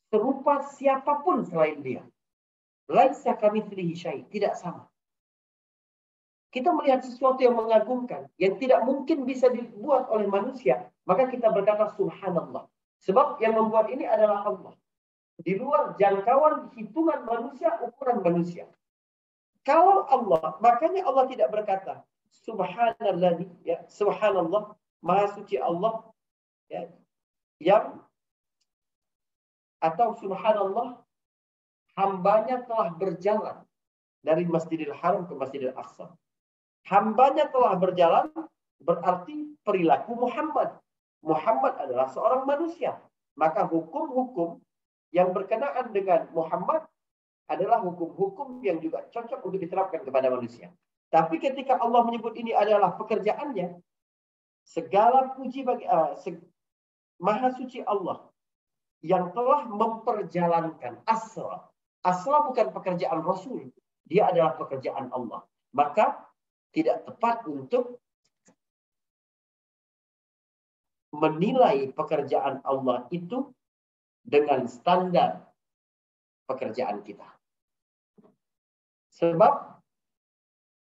serupa siapapun selain dia. Laisa kamitslihi syai', tidak sama. Kita melihat sesuatu yang mengagumkan, yang tidak mungkin bisa dibuat oleh manusia, maka kita berkata subhanallah. Sebab yang membuat ini adalah Allah. Di luar jangkauan hitungan manusia, ukuran manusia. Kalau Allah, makanya Allah tidak berkata subhanallah, ya, subhanallah, maha suci Allah, ya, yang atau subhanallah, hambanya telah berjalan dari Masjidil Haram ke Masjidil Aqsa. Hambanya telah berjalan berarti perilaku Muhammad. Muhammad adalah seorang manusia. Maka hukum-hukum yang berkenaan dengan Muhammad adalah hukum-hukum yang juga cocok untuk diterapkan kepada manusia. Tapi ketika Allah menyebut ini adalah pekerjaannya, segala puji bagi Maha Suci Allah yang telah memperjalankan asra. Asra bukan pekerjaan Rasul. Dia adalah pekerjaan Allah. Maka tidak tepat untuk menilai pekerjaan Allah itu dengan standar pekerjaan kita. Sebab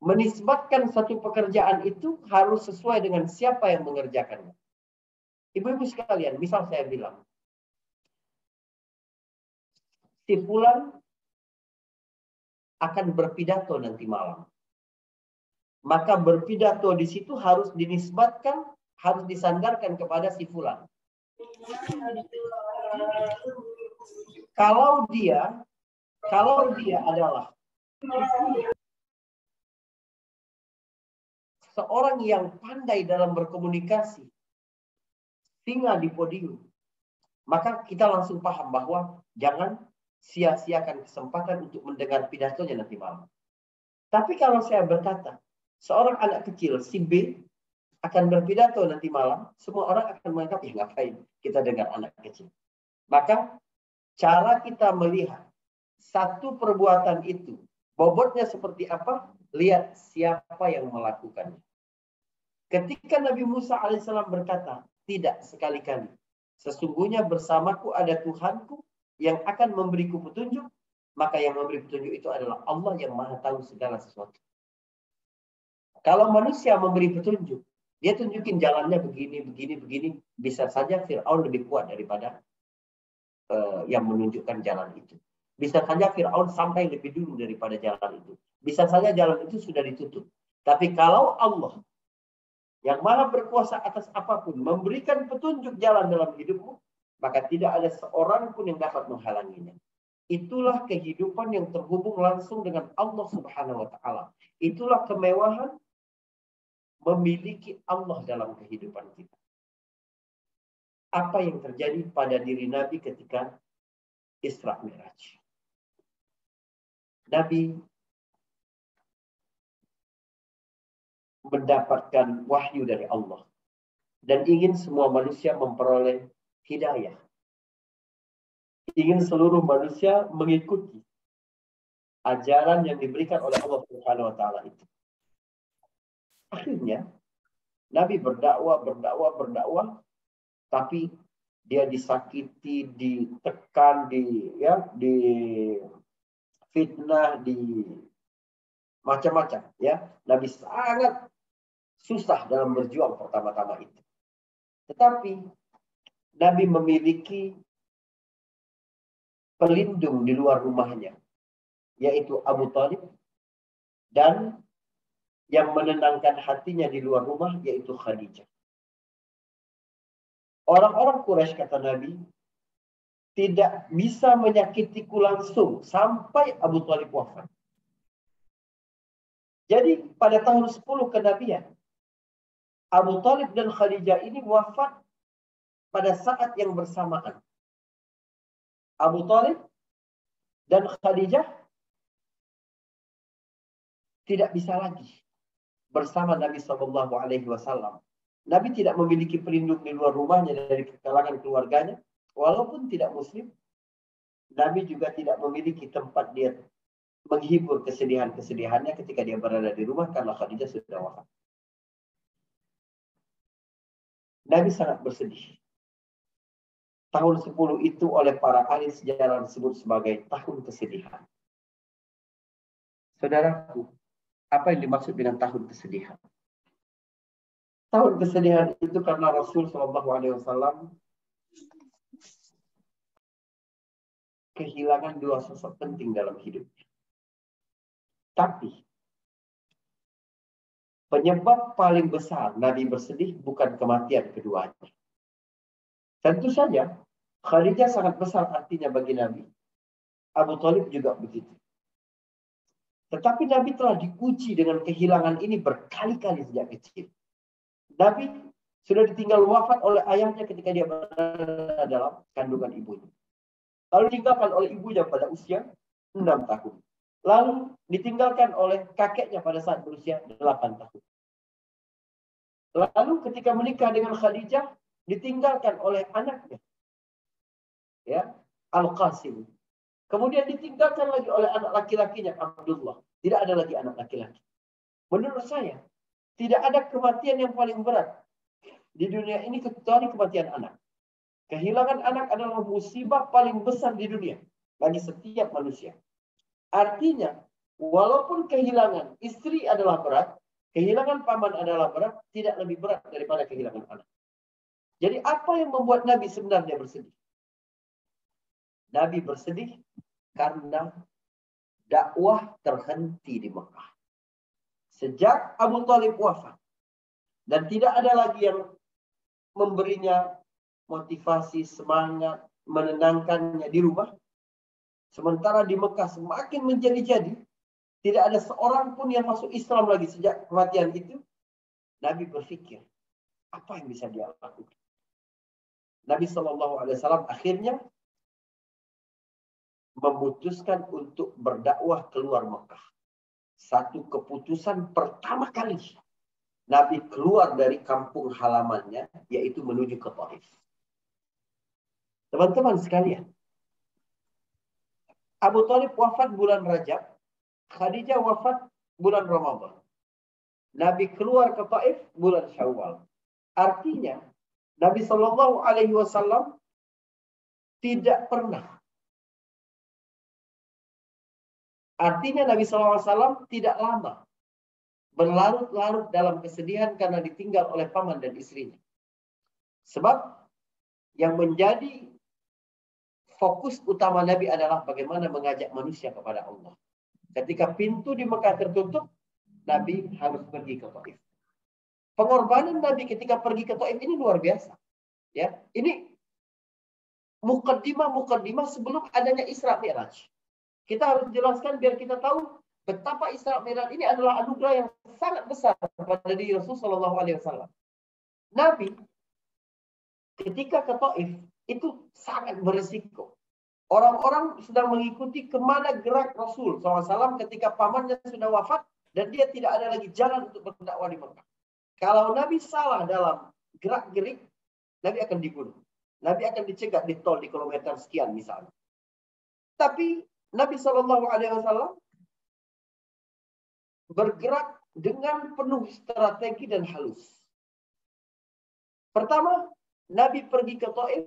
menisbatkan satu pekerjaan itu harus sesuai dengan siapa yang mengerjakannya. Ibu-ibu sekalian, misal saya bilang, si fulan akan berpidato nanti malam. Maka berpidato di situ harus dinisbatkan, harus disandarkan kepada si fulan. Kalau dia adalah seorang yang pandai dalam berkomunikasi, singa di podium, maka kita langsung paham bahwa jangan sia-siakan kesempatan untuk mendengar pidatonya nanti malam. Tapi kalau saya berkata, seorang anak kecil, si B, akan berpidato nanti malam, semua orang akan menganggap, ya ngapain kita dengar anak kecil. Maka cara kita melihat satu perbuatan itu, bobotnya seperti apa, lihat siapa yang melakukannya. Ketika Nabi Musa alaihissalam berkata, tidak sekali-kali, sesungguhnya bersamaku ada Tuhanku yang akan memberiku petunjuk, maka yang memberi petunjuk itu adalah Allah yang maha tahu segala sesuatu. Kalau manusia memberi petunjuk, dia tunjukin jalannya begini, bisa saja Fir'aun lebih kuat daripada yang menunjukkan jalan itu. Bisa saja Fir'aun sampai lebih dulu daripada jalan itu. Bisa saja jalan itu sudah ditutup. Tapi kalau Allah yang maha berkuasa atas apapun memberikan petunjuk jalan dalam hidupmu, maka tidak ada seorang pun yang dapat menghalanginya. Itulah kehidupan yang terhubung langsung dengan Allah Subhanahu wa Ta'ala. Itulah kemewahan memiliki Allah dalam kehidupan kita. Apa yang terjadi pada diri Nabi ketika Isra Mi'raj? Nabi mendapatkan wahyu dari Allah dan ingin semua manusia memperoleh hidayah. Ingin seluruh manusia mengikuti ajaran yang diberikan oleh Allah Subhanahu wa Ta'ala itu. Akhirnya Nabi berdakwah, tapi dia disakiti, ditekan, difitnah, macam-macam, ya. Nabi sangat susah dalam berjuang pertama-tama itu. Tetapi Nabi memiliki pelindung di luar rumahnya, yaitu Abu Thalib, dan yang menenangkan hatinya di luar rumah yaitu Khadijah. Orang-orang Quraisy, kata Nabi, tidak bisa menyakitiku langsung sampai Abu Thalib wafat. Jadi pada tahun 10 kenabian, Abu Thalib dan Khadijah ini wafat pada saat yang bersamaan. Abu Thalib dan Khadijah tidak bisa lagi bersama Nabi SAW. Nabi tidak memiliki pelindung di luar rumahnya dari kalangan keluarganya. Walaupun tidak muslim, Nabi juga tidak memiliki tempat dia menghibur kesedihan-kesedihannya ketika dia berada di rumah karena Khadijah sudah wafat. Nabi sangat bersedih. Tahun 10 itu oleh para ahli sejarah disebut sebagai tahun kesedihan. Saudaraku, apa yang dimaksud dengan tahun kesedihan? Tahun kesedihan itu karena Rasul SAW kehilangan dua sosok penting dalam hidupnya. Tapi penyebab paling besar Nabi bersedih bukan kematian keduanya. Tentu saja Khadijah sangat besar artinya bagi Nabi. Abu Thalib juga begitu. Tetapi Nabi telah diuji dengan kehilangan ini berkali-kali sejak kecil. Nabi sudah ditinggal wafat oleh ayahnya ketika dia berada dalam kandungan ibunya. Lalu ditinggalkan oleh ibunya pada usia 6 tahun. Lalu ditinggalkan oleh kakeknya pada saat berusia 8 tahun. Lalu ketika menikah dengan Khadijah, ditinggalkan oleh anaknya, ya, Al-Qasim. Kemudian ditinggalkan lagi oleh anak laki-lakinya, Abdullah. Tidak ada lagi anak laki-laki. Menurut saya, tidak ada kematian yang paling berat di dunia ini kecuali kematian anak. Kehilangan anak adalah musibah paling besar di dunia bagi setiap manusia. Artinya, walaupun kehilangan istri adalah berat, kehilangan paman adalah berat, tidak lebih berat daripada kehilangan anak. Jadi apa yang membuat Nabi sebenarnya bersedih? Nabi bersedih karena dakwah terhenti di Mekah. Sejak Abu Thalib wafat. Dan tidak ada lagi yang memberinya motivasi, semangat, menenangkannya di rumah. Sementara di Mekah semakin menjadi-jadi. Tidak ada seorang pun yang masuk Islam lagi sejak kematian itu. Nabi berpikir, apa yang bisa dia lakukan? Nabi SAW akhirnya memutuskan untuk berdakwah keluar Mekah. Satu keputusan pertama kali Nabi keluar dari kampung halamannya, yaitu menuju ke Taif. Teman-teman sekalian, Abu Thalib wafat bulan Rajab, Khadijah wafat bulan Ramadan. Nabi keluar ke Taif bulan Syawal. Artinya, Nabi Shallallahu Alaihi Wasallam tidak pernah. Artinya Nabi SAW tidak lama berlarut-larut dalam kesedihan karena ditinggal oleh paman dan istrinya. Sebab yang menjadi fokus utama Nabi adalah bagaimana mengajak manusia kepada Allah. Ketika pintu di Mekah tertutup, Nabi harus pergi ke Taif. Pengorbanan Nabi ketika pergi ke Taif ini luar biasa. Ya, ini mukaddimah sebelum adanya Isra Mi'raj. Kita harus jelaskan biar kita tahu betapa Isra Mi'raj ini adalah anugerah yang sangat besar pada diri Rasulullah SAW. Nabi ketika ke Taif itu sangat berisiko. Orang-orang sedang mengikuti kemana gerak Rasul SAW ketika pamannya sudah wafat dan dia tidak ada lagi jalan untuk berdakwah di Mekah. Kalau Nabi salah dalam gerak-gerik, Nabi akan dibunuh. Nabi akan dicegat di tol di kilometer sekian misalnya. Tapi Nabi SAW bergerak dengan penuh strategi dan halus. Pertama, Nabi pergi ke Taif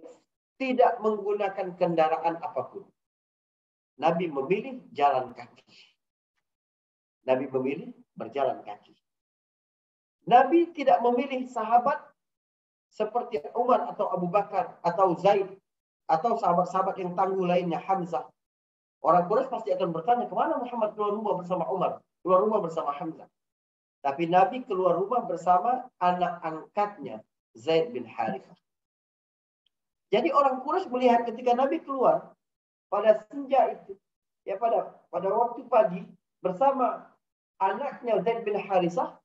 tidak menggunakan kendaraan apapun. Nabi memilih jalan kaki. Nabi memilih berjalan kaki. Nabi tidak memilih sahabat seperti Umar atau Abu Bakar atau Zaid atau sahabat-sahabat yang tangguh lainnya, Hamzah. Orang Quraisy pasti akan bertanya, kemana Muhammad keluar rumah bersama Umar, keluar rumah bersama Hamzah. Tapi Nabi keluar rumah bersama anak angkatnya, Zaid bin Harithah. Jadi orang Quraisy melihat ketika Nabi keluar pada senja itu, ya pada waktu pagi bersama anaknya Zaid bin Harithah,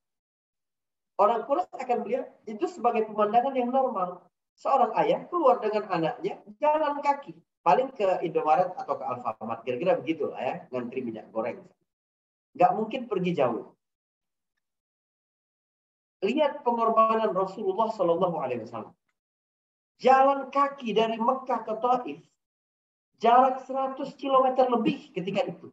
orang Quraisy akan melihat itu sebagai pemandangan yang normal. Seorang ayah keluar dengan anaknya jalan kaki, paling ke Indomaret atau ke Alfamart, kira-kira begitu lah ya, ngantri minyak goreng. Nggak mungkin pergi jauh. Lihat pengorbanan Rasulullah SAW. Jalan kaki dari Mekah ke Taif, jarak 100 km lebih ketika itu.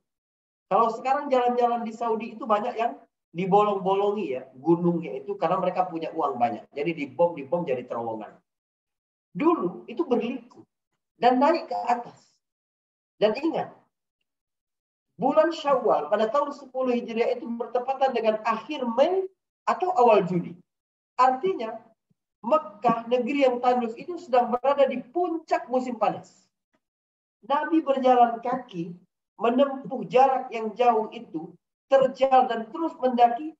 Kalau sekarang jalan-jalan di Saudi itu banyak yang dibolong-bolongi ya, gunungnya itu karena mereka punya uang banyak. Jadi dibom jadi terowongan. Dulu itu berliku dan naik ke atas. Dan ingat, bulan Syawal pada tahun 10 Hijriah itu bertepatan dengan akhir Mei atau awal Juni. Artinya, Mekah, negeri yang tandus itu sedang berada di puncak musim panas. Nabi berjalan kaki, menempuh jarak yang jauh itu, terjal dan terus mendaki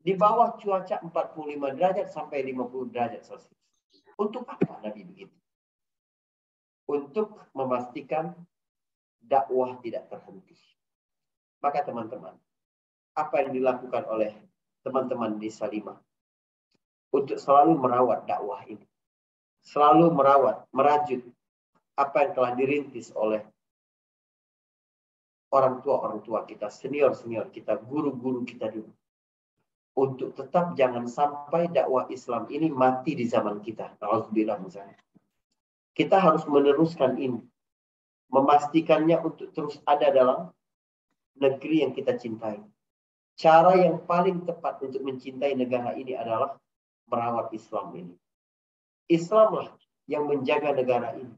di bawah cuaca 45 derajat sampai 50 derajat Celcius. Untuk apa Nabi begitu? Untuk memastikan dakwah tidak terhenti. Maka teman-teman, apa yang dilakukan oleh teman-teman di Salimah untuk selalu merawat dakwah ini. Selalu merawat, merajut apa yang telah dirintis oleh orang tua kita, senior-senior kita, guru-guru kita dulu. Untuk tetap jangan sampai dakwah Islam ini mati di zaman kita. Alhamdulillah misalnya. Kita harus meneruskan ini. Memastikannya untuk terus ada dalam negeri yang kita cintai. Cara yang paling tepat untuk mencintai negara ini adalah merawat Islam ini. Islamlah yang menjaga negara ini.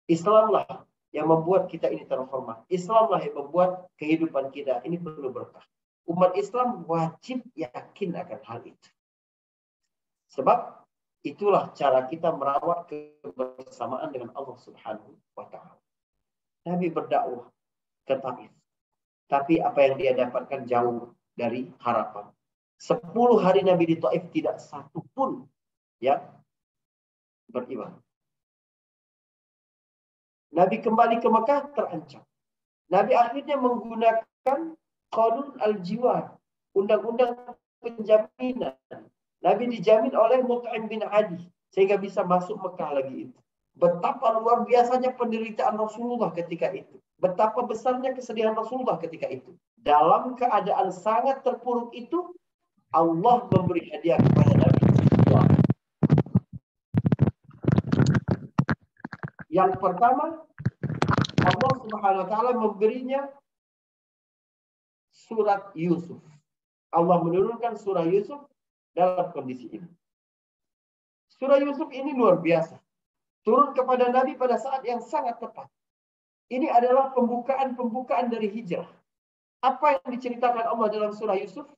Islamlah yang membuat kita ini terhormat. Islamlah yang membuat kehidupan kita ini penuh berkah. Umat Islam wajib yakin akan hal itu. Sebab itulah cara kita merawat kebersamaan dengan Allah Subhanahu wa Ta'ala. Nabi berdakwah ke Taif. Tapi apa yang dia dapatkan jauh dari harapan. 10 hari Nabi di Taif tidak satu pun yang beriman. Nabi kembali ke Mekah terancam. Nabi akhirnya menggunakan Qanun al-Jiwar, undang-undang penjaminan. Nabi dijamin oleh Mut'im bin Adi sehingga bisa masuk Mekah lagi itu. Betapa luar biasanya penderitaan Rasulullah ketika itu. Betapa besarnya kesedihan Rasulullah ketika itu. Dalam keadaan sangat terpuruk itu, Allah memberi hadiah kepada Nabi. Yang pertama, Allah Subhanahu wa Ta'ala memberinya surat Yusuf. Allah menurunkan surah Yusuf dalam kondisi ini. Surah Yusuf ini luar biasa. Turun kepada Nabi pada saat yang sangat tepat. Ini adalah pembukaan dari hijrah. Apa yang diceritakan Allah dalam surah Yusuf?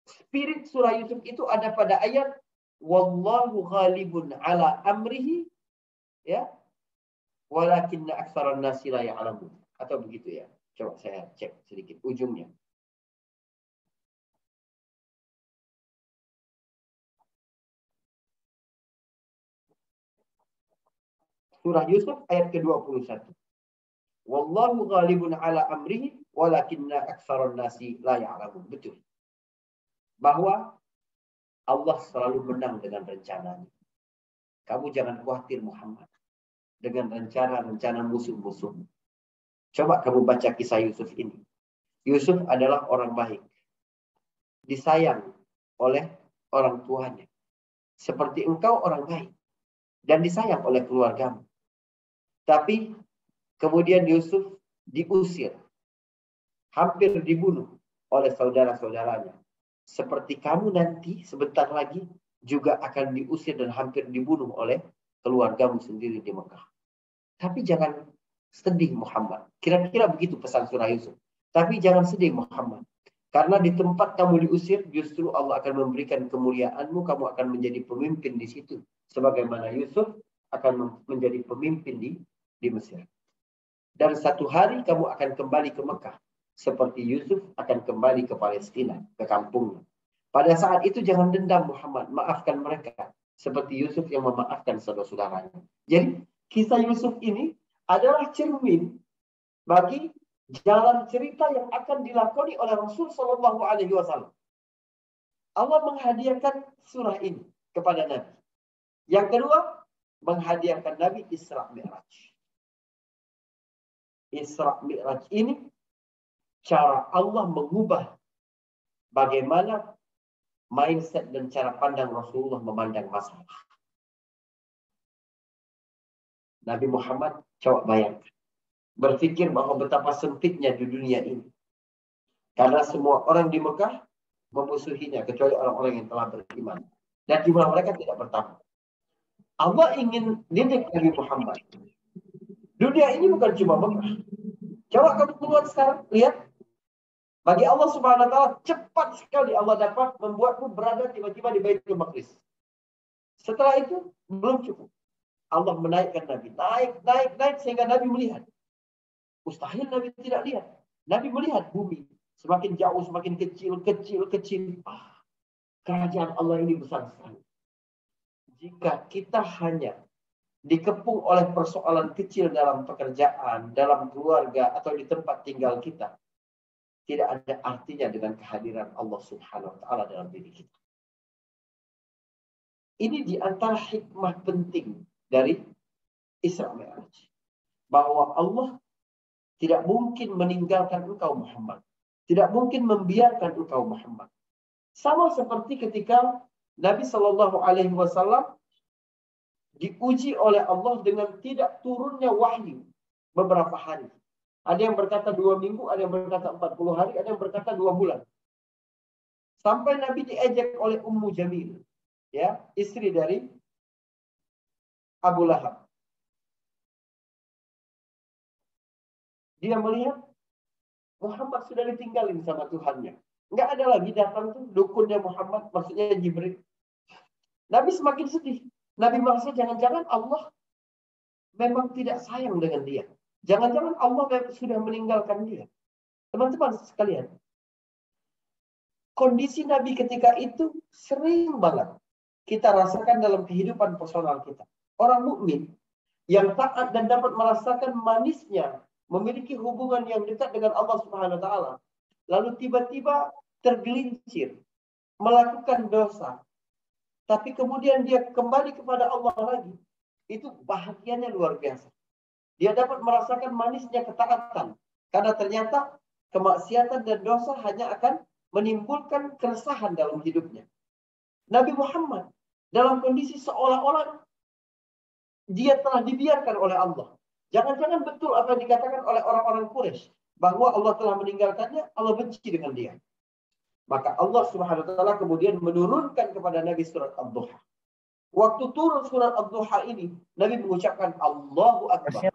Spirit surah Yusuf itu ada pada ayat wallahu ghalibun ala amrihi, ya, walakinna aktsaran nasi la ya'lamun, atau begitu ya. Coba saya cek sedikit ujungnya. Surah Yusuf ayat ke-21. Wallahu ghalibun ala amrihi walakinna aktsaran nasi la ya'lamun. Betul. Bahwa Allah selalu menang dengan rencananya. Kamu jangan khawatir Muhammad dengan rencana-rencana musuh-musuh. Coba kamu baca kisah Yusuf ini. Yusuf adalah orang baik. Disayang oleh orang tuanya. Seperti engkau orang baik. Dan disayang oleh keluargamu. Tapi kemudian Yusuf diusir. Hampir dibunuh oleh saudara-saudaranya. Seperti kamu nanti sebentar lagi juga akan diusir dan hampir dibunuh oleh keluargamu sendiri di Mekah. Tapi jangan sedih Muhammad. Kira-kira begitu pesan surah Yusuf. Tapi jangan sedih Muhammad. Karena di tempat kamu diusir, justru Allah akan memberikan kemuliaanmu. Kamu akan menjadi pemimpin di situ. Sebagaimana Yusuf akan menjadi pemimpin di Mesir. Dan satu hari kamu akan kembali ke Mekah. Seperti Yusuf akan kembali ke Palestina, ke kampungnya. Pada saat itu jangan dendam Muhammad. Maafkan mereka. Seperti Yusuf yang memaafkan saudara-saudaranya. Jadi kisah Yusuf ini adalah cermin bagi jalan cerita yang akan dilakoni oleh Rasul Shallallahu Alaihi Wasallam. Allah menghadiahkan surah ini kepada Nabi. Yang kedua, menghadiahkan Nabi Isra Mi'raj. Isra Mi'raj ini cara Allah mengubah bagaimana mindset dan cara pandang Rasulullah memandang masalah. Nabi Muhammad, coba bayangkan. Berpikir bahwa betapa sempitnya di dunia ini. Karena semua orang di Mekah memusuhinya, kecuali orang-orang yang telah beriman. Dan jumlah mereka tidak bertambah. Allah ingin didik Nabi Muhammad. Dunia ini bukan cuma Mekah. Coba kamu keluar sekarang, lihat. Bagi Allah Subhanahu wa Ta'ala, cepat sekali Allah dapat membuatmu berada tiba-tiba di Baitul Maqdis. Setelah itu, belum cukup. Allah menaikkan Nabi. Naik sehingga Nabi melihat. Mustahil Nabi tidak lihat. Nabi melihat bumi. Semakin jauh, semakin kecil. Kerajaan Allah ini besar sekali. Jika kita hanya dikepung oleh persoalan kecil dalam pekerjaan, dalam keluarga, atau di tempat tinggal kita, tidak ada artinya dengan kehadiran Allah Subhanahu wa taala dalam diri kita. Ini di antara hikmah penting dari Isra Mi'raj. Bahwa Allah tidak mungkin meninggalkan engkau Muhammad. Tidak mungkin membiarkan engkau Muhammad. Sama seperti ketika Nabi Shallallahu Alaihi Wasallam diuji oleh Allah dengan tidak turunnya wahyu beberapa hari. Ada yang berkata 2 minggu, ada yang berkata 40 hari, ada yang berkata 2 bulan. Sampai Nabi diejek oleh Ummu Jamil, ya, istri dari Abu Lahab. Dia melihat Muhammad sudah ditinggalin sama Tuhannya. Nggak ada lagi datang tuh dukunnya Muhammad, maksudnya Jibril. Nabi semakin sedih. Nabi merasa jangan-jangan Allah memang tidak sayang dengan dia. Jangan-jangan Allah sudah meninggalkan dia. Teman-teman sekalian, kondisi Nabi ketika itu sering banget kita rasakan dalam kehidupan personal kita. Orang mukmin yang taat dan dapat merasakan manisnya memiliki hubungan yang dekat dengan Allah Subhanahu wa taala, lalu tiba-tiba tergelincir melakukan dosa, tapi kemudian dia kembali kepada Allah lagi, itu bahagianya luar biasa. Dia dapat merasakan manisnya ketaatan, karena ternyata kemaksiatan dan dosa hanya akan menimbulkan keresahan dalam hidupnya. Nabi Muhammad dalam kondisi seolah-olah dia telah dibiarkan oleh Allah. Jangan-jangan betul apa yang dikatakan oleh orang-orang Quraisy bahwa Allah telah meninggalkannya, Allah benci dengan dia. Maka Allah Subhanahu wa taala kemudian menurunkan kepada Nabi surat Ad-Duha. Waktu turun surat Ad-Duha ini, Nabi mengucapkan Allahu Akbar.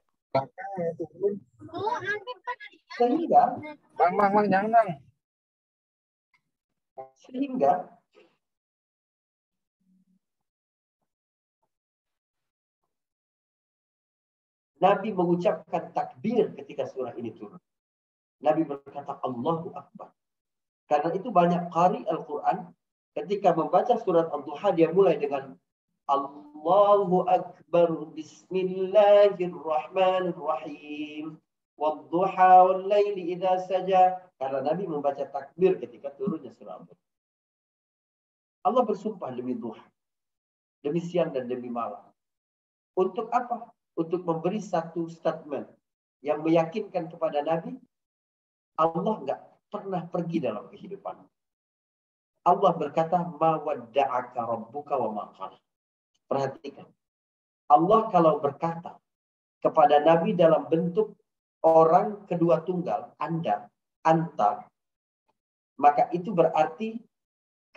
Sehingga Nabi mengucapkan takbir ketika surah ini turun. Nabi berkata Allahu Akbar. Karena itu banyak qari Al-Quran ketika membaca surat Ad-Duha dia mulai dengan Allahu Akbar Bismillahirrahmanirrahim Wadduha wal laili idza saja. Karena Nabi membaca takbir ketika turunnya surah Ad-Duha. Allah bersumpah demi duha, demi siang dan demi malam. Untuk apa? Untuk memberi satu statement yang meyakinkan kepada Nabi, Allah nggak pernah pergi dalam kehidupan. Allah berkata, "Ma wadda'aka rabbuka wa ma qala." Perhatikan. Allah kalau berkata kepada Nabi dalam bentuk orang kedua tunggal, Anda, anta, maka itu berarti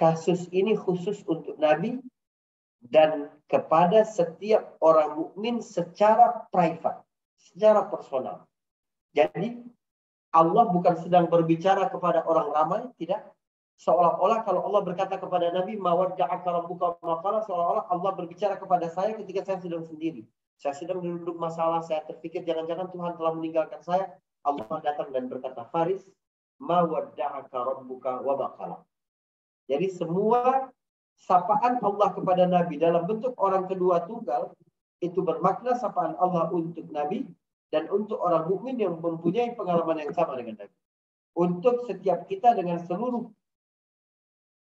kasus ini khusus untuk Nabi dan kepada setiap orang mukmin secara private, secara personal. Jadi Allah bukan sedang berbicara kepada orang ramai, tidak. Seolah-olah kalau Allah berkata kepada Nabi, "Mawadda'aka rabbuka wa ma qala," seolah-olah Allah berbicara kepada saya ketika saya sedang sendiri. Saya sedang duduk masalah, saya terpikir jangan-jangan Tuhan telah meninggalkan saya. Allah datang dan berkata, "Faris, mawadda'aka rabbuka wa ma qala." Jadi semua sapaan Allah kepada Nabi dalam bentuk orang kedua tunggal itu bermakna sapaan Allah untuk Nabi dan untuk orang mukmin yang mempunyai pengalaman yang sama dengan Nabi. Untuk setiap kita dengan seluruh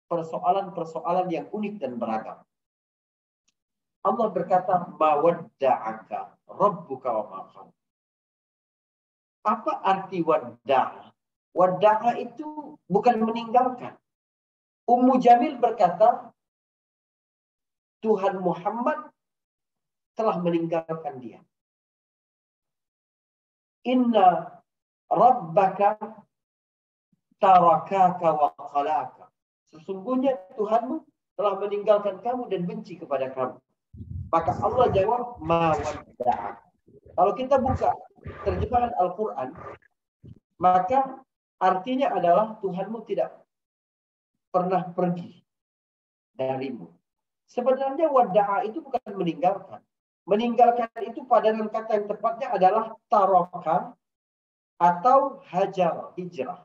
persoalan-persoalan yang unik dan beragam. Allah berkata, "Mawadda'aka rabbuka wa ma qala." Apa arti wadda'a? Wadda'a itu bukan meninggalkan. Ummu Jamil berkata, Tuhan Muhammad telah meninggalkan dia. Inna rabbaka tarakaka wa qalaka. Sesungguhnya Tuhanmu telah meninggalkan kamu dan benci kepada kamu. Maka Allah jawab, ma wadda'aka. Kalau kita buka terjemahan Al-Quran, maka artinya adalah Tuhanmu tidak pernah pergi darimu. Sebenarnya wada'a itu bukan meninggalkan. Meninggalkan itu padanan kata yang tepatnya adalah taraka atau hajar, hijrah.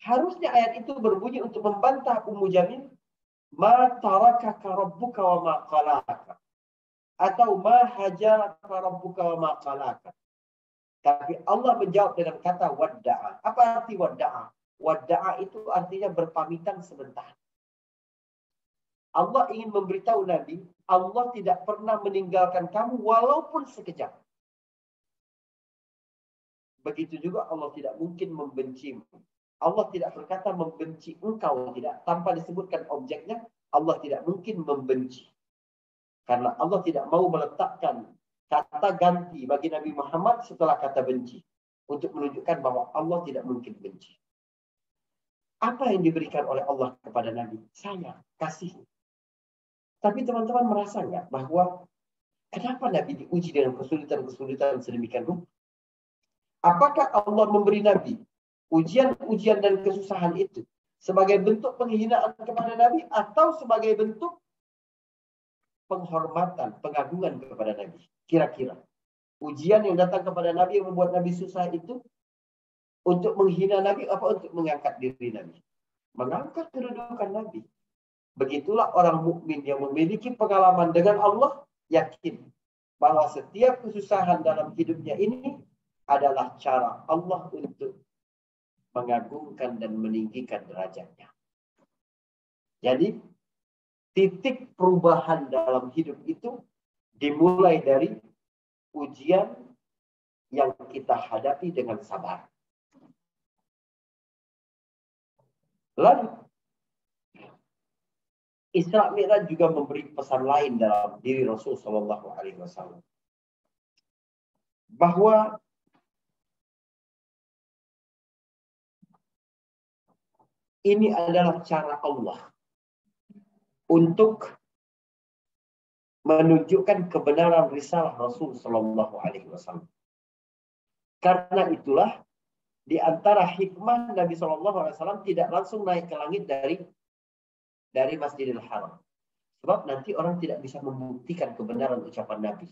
Harusnya ayat itu berbunyi untuk membantah Ummu Jamil, ma tarakaka rabbuka wa ma qalaka. Atau ma hajaraka rabbuka wa ma qalaka. Tapi Allah menjawab dengan kata wadda'a. Apa arti wadda'a? Wadda'a itu artinya berpamitan sebentar. Allah ingin memberitahu Nabi, Allah tidak pernah meninggalkan kamu walaupun sekejap. Begitu juga Allah tidak mungkin membencimu. Allah tidak berkata membenci engkau, tidak. Tanpa disebutkan objeknya, Allah tidak mungkin membenci. Karena Allah tidak mau meletakkan kata ganti bagi Nabi Muhammad setelah kata benci. Untuk menunjukkan bahwa Allah tidak mungkin benci. Apa yang diberikan oleh Allah kepada Nabi? Sayang, kasih. Tapi teman-teman merasa nggak bahwa kenapa Nabi diuji dengan kesulitan-kesulitan sedemikian rupa? Apakah Allah memberi Nabi ujian-ujian dan kesusahan itu sebagai bentuk penghinaan kepada Nabi atau sebagai bentuk penghormatan, pengagungan kepada Nabi? Kira-kira ujian yang datang kepada Nabi yang membuat Nabi susah itu untuk menghina Nabi apa untuk mengangkat diri Nabi? Mengangkat kedudukan Nabi. Begitulah orang mukmin yang memiliki pengalaman dengan Allah yakin bahwa setiap kesusahan dalam hidupnya ini adalah cara Allah untuk mengagungkan dan meninggikan derajatnya. Jadi titik perubahan dalam hidup itu dimulai dari ujian yang kita hadapi dengan sabar. Lalu Isra Mi'raj juga memberi pesan lain dalam diri Rasul Shallallahu Alaihi Wasallam bahwa ini adalah cara Allah untuk menunjukkan kebenaran risalah Rasul Shallallahu Alaihi Wasallam. Karena itulah di antara hikmah Nabi Shallallahu Alaihi Wasallam tidak langsung naik ke langit dari Masjidil Haram. Sebab nanti orang tidak bisa membuktikan kebenaran ucapan Nabi.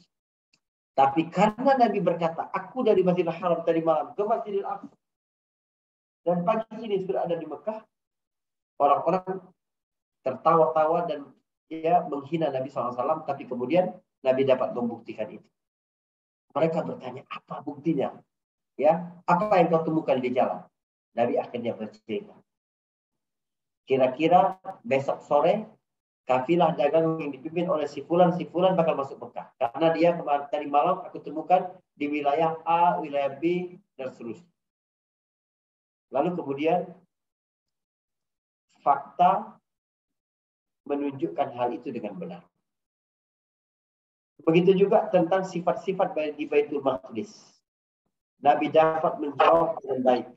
Tapi karena Nabi berkata, aku dari Masjidil Haram tadi malam ke Masjidil Aqsa. Dan pagi ini sudah ada di Mekah. Orang-orang tertawa-tawa dan menghina Nabi SAW. Tapi kemudian Nabi dapat membuktikan itu. Mereka bertanya, apa buktinya? Ya, apa yang kau temukan di jalan? Nabi akhirnya bercerita. Kira-kira besok sore kafilah dagang yang dipimpin oleh si fulan bakal masuk Mekah. Karena dia kemarin tadi malam aku temukan di wilayah A, wilayah B, dan seterusnya. Lalu kemudian fakta menunjukkan hal itu dengan benar. Begitu juga tentang sifat-sifat di Baitul Maqdis. Nabi dapat menjawab dengan baik.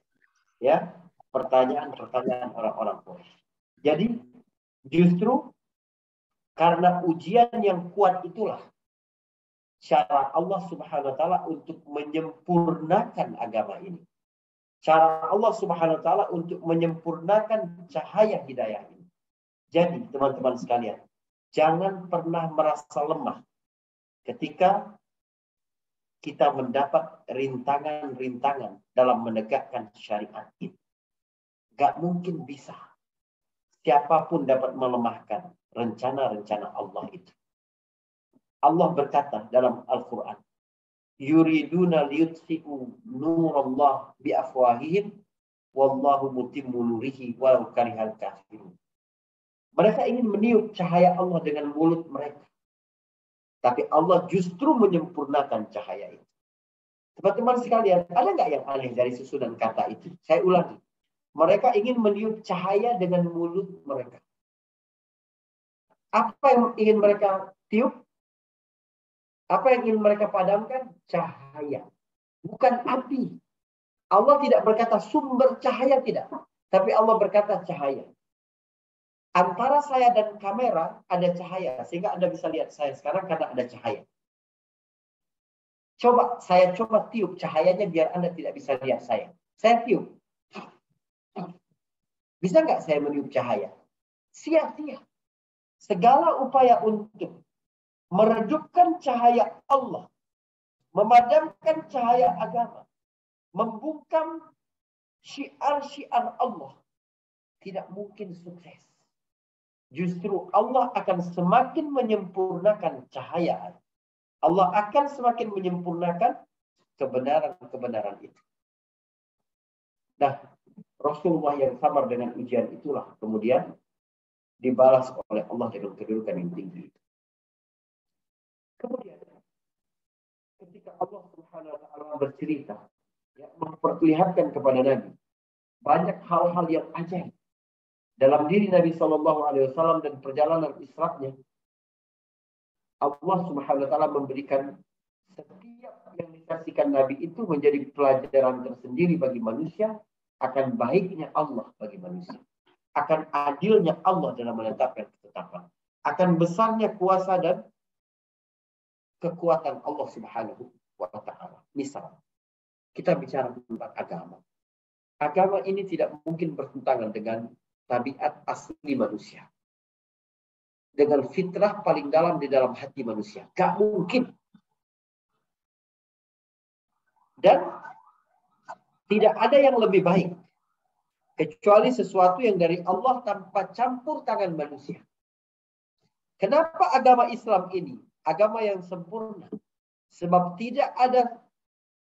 Ya, pertanyaan-pertanyaan orang-orang Quraisy. Jadi justru karena ujian yang kuat itulah cara Allah Subhanahu wa taala untuk menyempurnakan agama ini. Cara Allah Subhanahu wa taala untuk menyempurnakan cahaya hidayah ini. Jadi teman-teman sekalian, jangan pernah merasa lemah ketika kita mendapat rintangan-rintangan dalam menegakkan syariat ini. Gak mungkin bisa. Siapapun dapat melemahkan rencana-rencana Allah itu. Allah berkata dalam Al-Quran, yuriduna liyutfi'u nurallah biafwahihim wallahu mutimmu nurihi walau karihal kafirun. Mereka ingin meniup cahaya Allah dengan mulut mereka. Tapi Allah justru menyempurnakan cahaya itu. Teman-teman sekalian, ada nggak yang aneh dari susunan kata itu? Saya ulangi. Mereka ingin meniup cahaya dengan mulut mereka. Apa yang ingin mereka tiup? Apa yang ingin mereka padamkan? Cahaya. Bukan api. Allah tidak berkata sumber cahaya, tidak. Tapi Allah berkata cahaya. Antara saya dan kamera ada cahaya. Sehingga Anda bisa lihat saya sekarang karena ada cahaya. Saya coba tiup cahayanya biar Anda tidak bisa lihat saya. Saya tiup. Bisa nggak saya meniup cahaya? Sia-sia. Segala upaya untuk meredupkan cahaya Allah, memadamkan cahaya agama, membungkam syiar-syiar Allah, tidak mungkin sukses. Justru Allah akan semakin menyempurnakan cahaya. Allah akan semakin menyempurnakan kebenaran-kebenaran itu. Nah, Rasulullah yang sabar dengan ujian itulah kemudian dibalas oleh Allah dengan kedudukan yang tinggi. Kemudian ketika Allah Subhanahu wa taala bercerita, ya, memperlihatkan kepada Nabi banyak hal-hal yang ajaib dalam diri Nabi Shallallahu Alaihi Wasallam dan perjalanan Isra-nya, Allah Subhanahu wa taala memberikan setiap yang disaksikan Nabi itu menjadi pelajaran tersendiri bagi manusia akan baiknya Allah bagi manusia, akan adilnya Allah dalam menetapkan ketetapan, akan besarnya kuasa dan kekuatan Allah Subhanahu wa taala. Misal, kita bicara tentang agama. Agama ini tidak mungkin bertentangan dengan tabiat asli manusia. Dengan fitrah paling dalam di dalam hati manusia. Gak mungkin. Dan tidak ada yang lebih baik kecuali sesuatu yang dari Allah tanpa campur tangan manusia. Kenapa agama Islam ini agama yang sempurna? Sebab tidak ada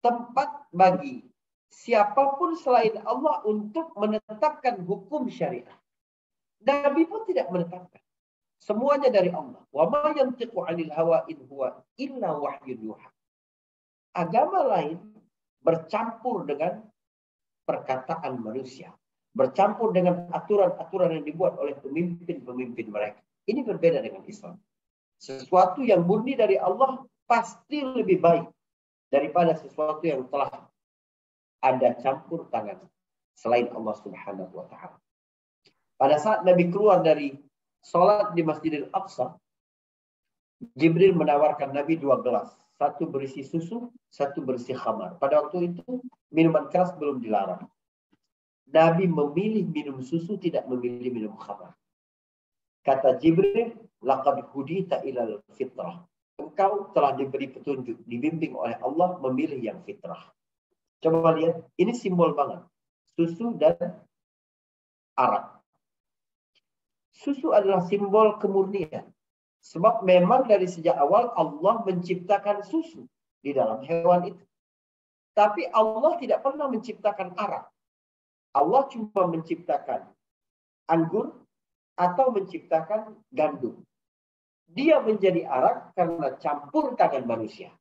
tempat bagi siapapun selain Allah untuk menetapkan hukum syariat. Nabi pun tidak menetapkan. Semuanya dari Allah. Wa ma yantiqu 'anil hawa in huwa illa wahyun yuha. Agama lain bercampur dengan perkataan manusia, bercampur dengan aturan-aturan yang dibuat oleh pemimpin-pemimpin mereka. Ini berbeda dengan Islam. Sesuatu yang murni dari Allah pasti lebih baik daripada sesuatu yang telah ada campur tangan selain Allah Subhanahu wa taala. Pada saat Nabi keluar dari sholat di Masjidil Aqsa, Jibril menawarkan Nabi 2 gelas. Satu berisi susu, satu berisi khamar. Pada waktu itu minuman keras belum dilarang. Nabi memilih minum susu, tidak memilih minum khamar. Kata Jibril, laqad hudita ilal fitrah. Engkau telah diberi petunjuk, dibimbing oleh Allah memilih yang fitrah. Coba lihat, ini simbol banget. Susu dan arak. Susu adalah simbol kemurnian. Sebab memang dari sejak awal Allah menciptakan susu di dalam hewan itu. Tapi Allah tidak pernah menciptakan arak. Allah cuma menciptakan anggur atau menciptakan gandum. Dia menjadi arak karena campur tangan manusia.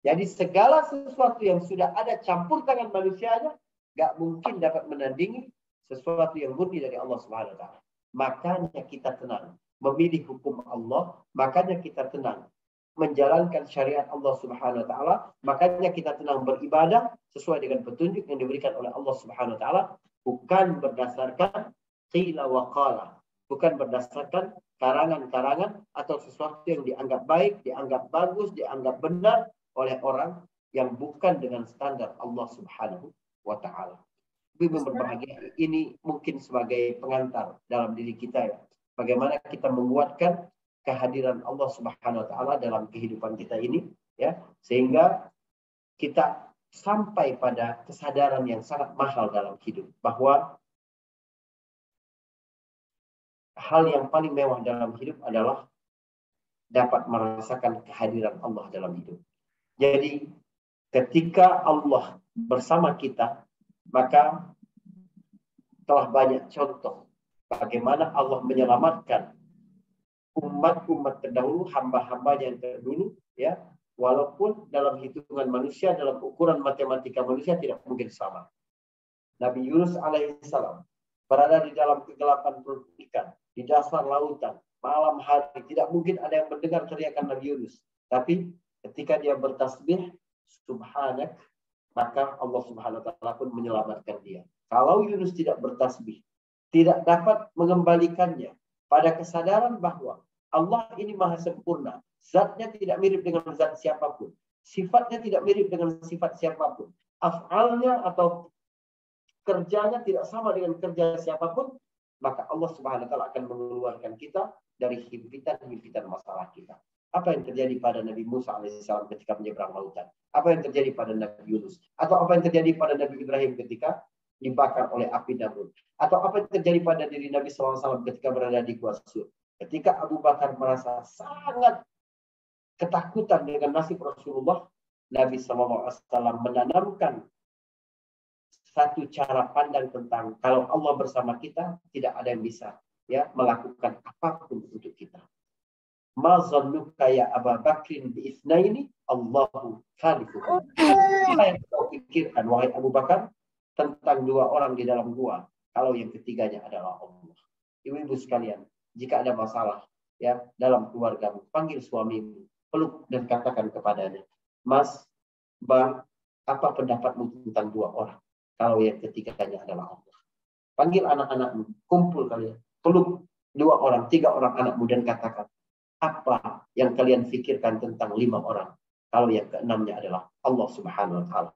Jadi segala sesuatu yang sudah ada campur tangan manusianya, gak mungkin dapat menandingi sesuatu yang murni dari Allah Subhanahu wa taala. Makanya kita tenang memilih hukum Allah, makanya kita tenang menjalankan syariat Allah Subhanahu wa taala, makanya kita tenang beribadah sesuai dengan petunjuk yang diberikan oleh Allah Subhanahu wa taala, bukan berdasarkan qila wa qala, bukan berdasarkan karangan-karangan atau sesuatu yang dianggap baik, dianggap bagus, dianggap benar oleh orang yang bukan dengan standar Allah Subhanahu wa taala. Ibu berbahagia, ini mungkin sebagai pengantar dalam diri kita ya. Bagaimana kita menguatkan kehadiran Allah Subhanahu wa taala dalam kehidupan kita ini ya, sehingga kita sampai pada kesadaran yang sangat mahal dalam hidup bahwa hal yang paling mewah dalam hidup adalah dapat merasakan kehadiran Allah dalam hidup. Jadi ketika Allah bersama kita, maka telah banyak contoh bagaimana Allah menyelamatkan umat-umat terdahulu, hamba-hamba yang terdahulu, ya, walaupun dalam hitungan manusia, dalam ukuran matematika manusia tidak mungkin sama. Nabi Yunus alaihissalam berada di dalam kegelapan perut ikan, di dasar lautan, malam hari, tidak mungkin ada yang mendengar teriakan Nabi Yunus. Tapi ketika dia bertasbih, subhanak, maka Allah Subhanahu wa taala pun menyelamatkan dia. Kalau Yunus tidak bertasbih, tidak dapat mengembalikannya pada kesadaran bahwa Allah ini maha sempurna. Zatnya tidak mirip dengan zat siapapun. Sifatnya tidak mirip dengan sifat siapapun. Af'alnya atau kerjanya tidak sama dengan kerja siapapun. Maka Allah Subhanahu wa taala akan mengeluarkan kita dari himpitan-himpitan masalah kita. Apa yang terjadi pada Nabi Musa alaihissalam ketika menyeberang lautan? Apa yang terjadi pada Nabi Yunus? Atau apa yang terjadi pada Nabi Ibrahim ketika dibakar oleh api Namrud? Atau apa yang terjadi pada diri Nabi SAW ketika berada di Gua Sur? Ketika Abu Bakar merasa sangat ketakutan dengan nasib Rasulullah, Nabi SAW menanamkan satu cara pandang tentang kalau Allah bersama kita, tidak ada yang bisa ya melakukan apapun untuk kita. Ma zannuka ya Abu Bakrin bi itsnaini Allahu thalithuhum. Apa yang kau pikirkan wahai Abu Bakar tentang dua orang di dalam gua kalau yang ketiganya adalah Allah. Ibu-ibu sekalian, jika ada masalah ya dalam keluargamu, panggil suamimu, peluk dan katakan kepadanya, Mas, Bang, apa pendapatmu tentang dua orang kalau yang ketiganya adalah Allah? Panggil anak-anakmu, kumpul kalian, peluk dua orang, tiga orang anakmu dan katakan, apa yang kalian pikirkan tentang lima orang kalau yang keenamnya adalah Allah Subhanahu wa Ta'ala.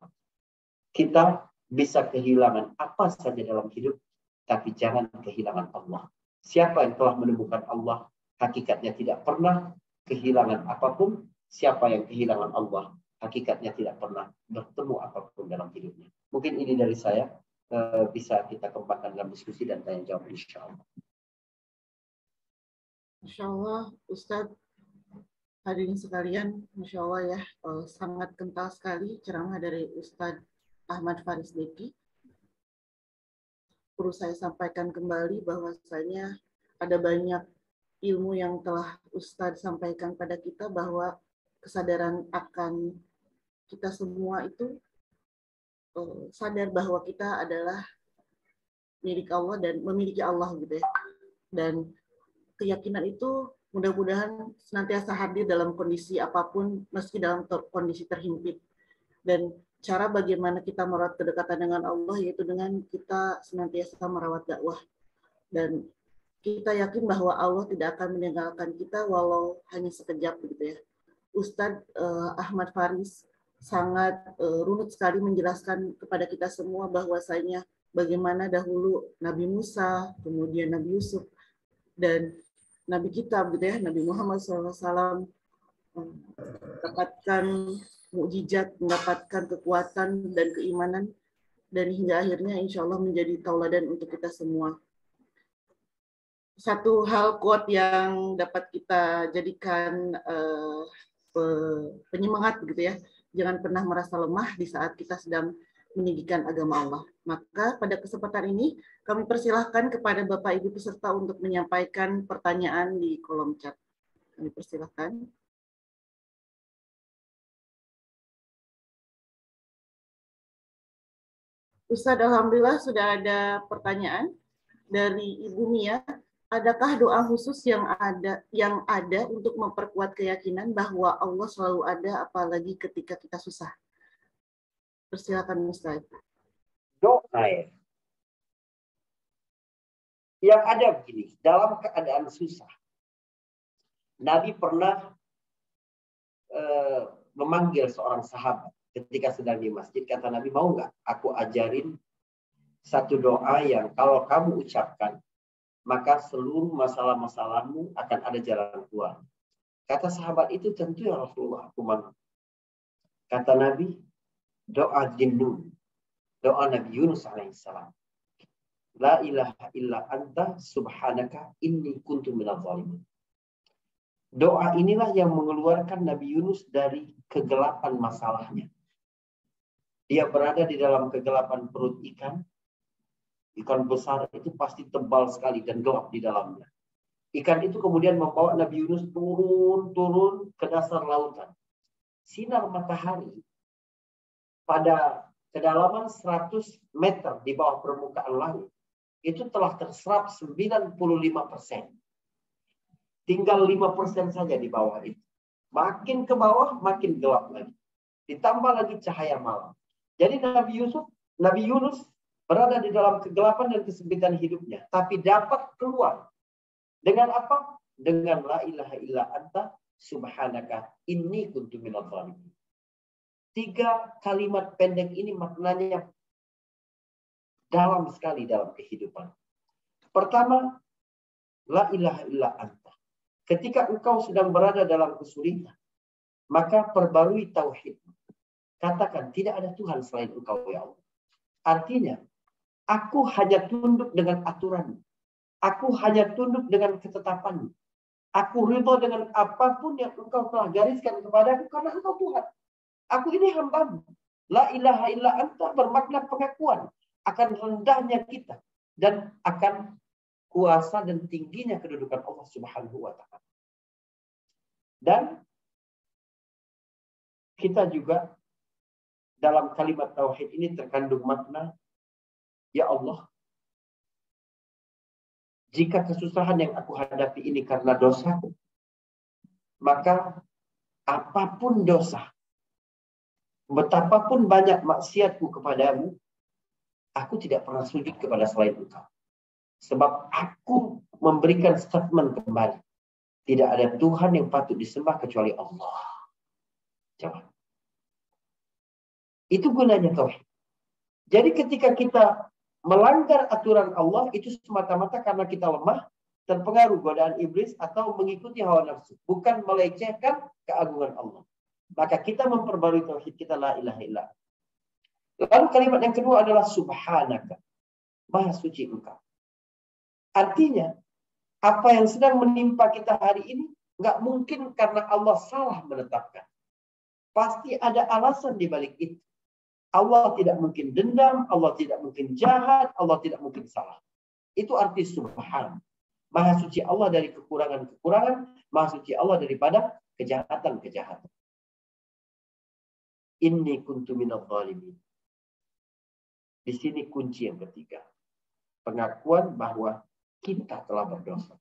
Kita bisa kehilangan apa saja dalam hidup, tapi jangan kehilangan Allah. Siapa yang telah menemukan Allah, hakikatnya tidak pernah kehilangan apapun. Siapa yang kehilangan Allah, hakikatnya tidak pernah bertemu apapun dalam hidupnya. Mungkin ini dari saya, bisa kita kembangkan dalam diskusi dan tanya jawab insya Allah. Masya Allah, Ustadz, hadirin sekalian, Masya Allah ya, sangat kental sekali ceramah dari Ustadz Ahmad Faris Deki. Perlu saya sampaikan kembali bahwasanya ada banyak ilmu yang telah Ustadz sampaikan pada kita, bahwa kesadaran akan kita semua itu sadar bahwa kita adalah milik Allah dan memiliki Allah gitu ya. Dan keyakinan itu mudah-mudahan senantiasa hadir dalam kondisi apapun, meski dalam kondisi terhimpit. Dan cara bagaimana kita merawat kedekatan dengan Allah yaitu dengan kita senantiasa merawat dakwah. Dan kita yakin bahwa Allah tidak akan meninggalkan kita walau hanya sekejap gitu ya. Ustadz Ahmad Faris sangat runut sekali menjelaskan kepada kita semua bahwasanya bagaimana dahulu Nabi Musa, kemudian Nabi Yusuf, dan Nabi kita gitu ya, Nabi Muhammad SAW mendapatkan mukjizat, mendapatkan kekuatan dan keimanan, dan hingga akhirnya insya Allah menjadi tauladan untuk kita semua. Satu hal quote yang dapat kita jadikan penyemangat gitu ya, jangan pernah merasa lemah di saat kita sedang meninggikan agama Allah. Maka pada kesempatan ini kami persilahkan kepada Bapak Ibu peserta untuk menyampaikan pertanyaan di kolom chat. Kami persilahkan. Ustadz, alhamdulillah sudah ada pertanyaan dari Ibu Mia. Adakah doa khusus yang ada untuk memperkuat keyakinan bahwa Allah selalu ada apalagi ketika kita susah? Persilakan Ustaz. Doa yang ada begini, dalam keadaan susah, Nabi pernah memanggil seorang sahabat ketika sedang di masjid. Kata Nabi, mau nggak aku ajarin satu doa yang kalau kamu ucapkan, maka seluruh masalah-masalahmu akan ada jalan keluar. Kata sahabat itu, tentu ya Rasulullah, aku mau. Kata Nabi, doa Jinnun, doa Nabi Yunus alaihissalam. La ilaha illa anta subhanaka inni kuntu minadh dhalimin. Doa inilah yang mengeluarkan Nabi Yunus dari kegelapan masalahnya. Dia berada di dalam kegelapan perut ikan. Ikan besar itu pasti tebal sekali dan gelap di dalamnya. Ikan itu kemudian membawa Nabi Yunus turun ke dasar lautan. Sinar matahari pada kedalaman 100 meter di bawah permukaan langit itu telah terserap 95%. Tinggal 5% saja di bawah itu. Makin ke bawah makin gelap lagi. Ditambah lagi cahaya malam. Jadi Nabi Yunus berada di dalam kegelapan dan kesempitan hidupnya, tapi dapat keluar dengan apa? Dengan la ilaha illa anta subhanaka inni kuntu minadh dhalimin. 3 kalimat pendek ini maknanya dalam sekali dalam kehidupan. Pertama, la ilaha illa anta. Ketika engkau sedang berada dalam kesulitan, maka perbarui tauhid. Katakan tidak ada Tuhan selain engkau ya Allah. Artinya, aku hanya tunduk dengan aturan. Aku hanya tunduk dengan ketetapan. Aku ridho dengan apapun yang engkau telah gariskan kepadaku karena engkau Tuhan. Aku ini hambamu. La ilaha illa anta bermakna pengakuan akan rendahnya kita dan akan kuasa dan tingginya kedudukan Allah Subhanahu wa taala. Dan kita juga dalam kalimat tauhid ini terkandung makna, ya Allah, jika kesusahan yang aku hadapi ini karena dosaku, maka apapun dosa, betapapun banyak maksiatku kepadamu, aku tidak pernah sujud kepada selain Engkau. Sebab aku memberikan statement kembali. Tidak ada Tuhan yang patut disembah kecuali Allah. Coba. Itu gunanya tauhid. Jadi ketika kita melanggar aturan Allah, itu semata-mata karena kita lemah, terpengaruh godaan iblis atau mengikuti hawa nafsu. Bukan melecehkan keagungan Allah. Maka kita memperbarui tauhid kita, la ilaha illa. Lalu kalimat yang kedua adalah subhanaka. Maha suci Engkau. Artinya, apa yang sedang menimpa kita hari ini, nggak mungkin karena Allah salah menetapkan. Pasti ada alasan di balik itu. Allah tidak mungkin dendam, Allah tidak mungkin jahat, Allah tidak mungkin salah. Itu arti subhan. Maha suci Allah dari kekurangan-kekurangan, maha suci Allah daripada kejahatan-kejahatan. Inni kuntu minadh dhalimin. Di sini kunci yang ketiga. Pengakuan bahwa kita telah berdosa.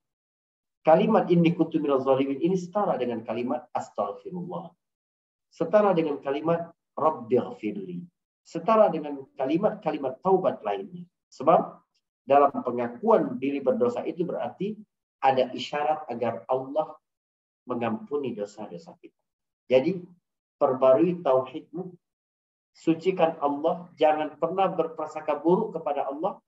Kalimat inni kuntu minadh dhalimin ini setara dengan kalimat astaghfirullah. Setara dengan kalimat rabbighfirli. Setara dengan kalimat-kalimat taubat lainnya. Sebab dalam pengakuan diri berdosa itu berarti ada isyarat agar Allah mengampuni dosa-dosa kita. Jadi perbarui tauhidmu, sucikan Allah, jangan pernah berprasangka buruk kepada Allah,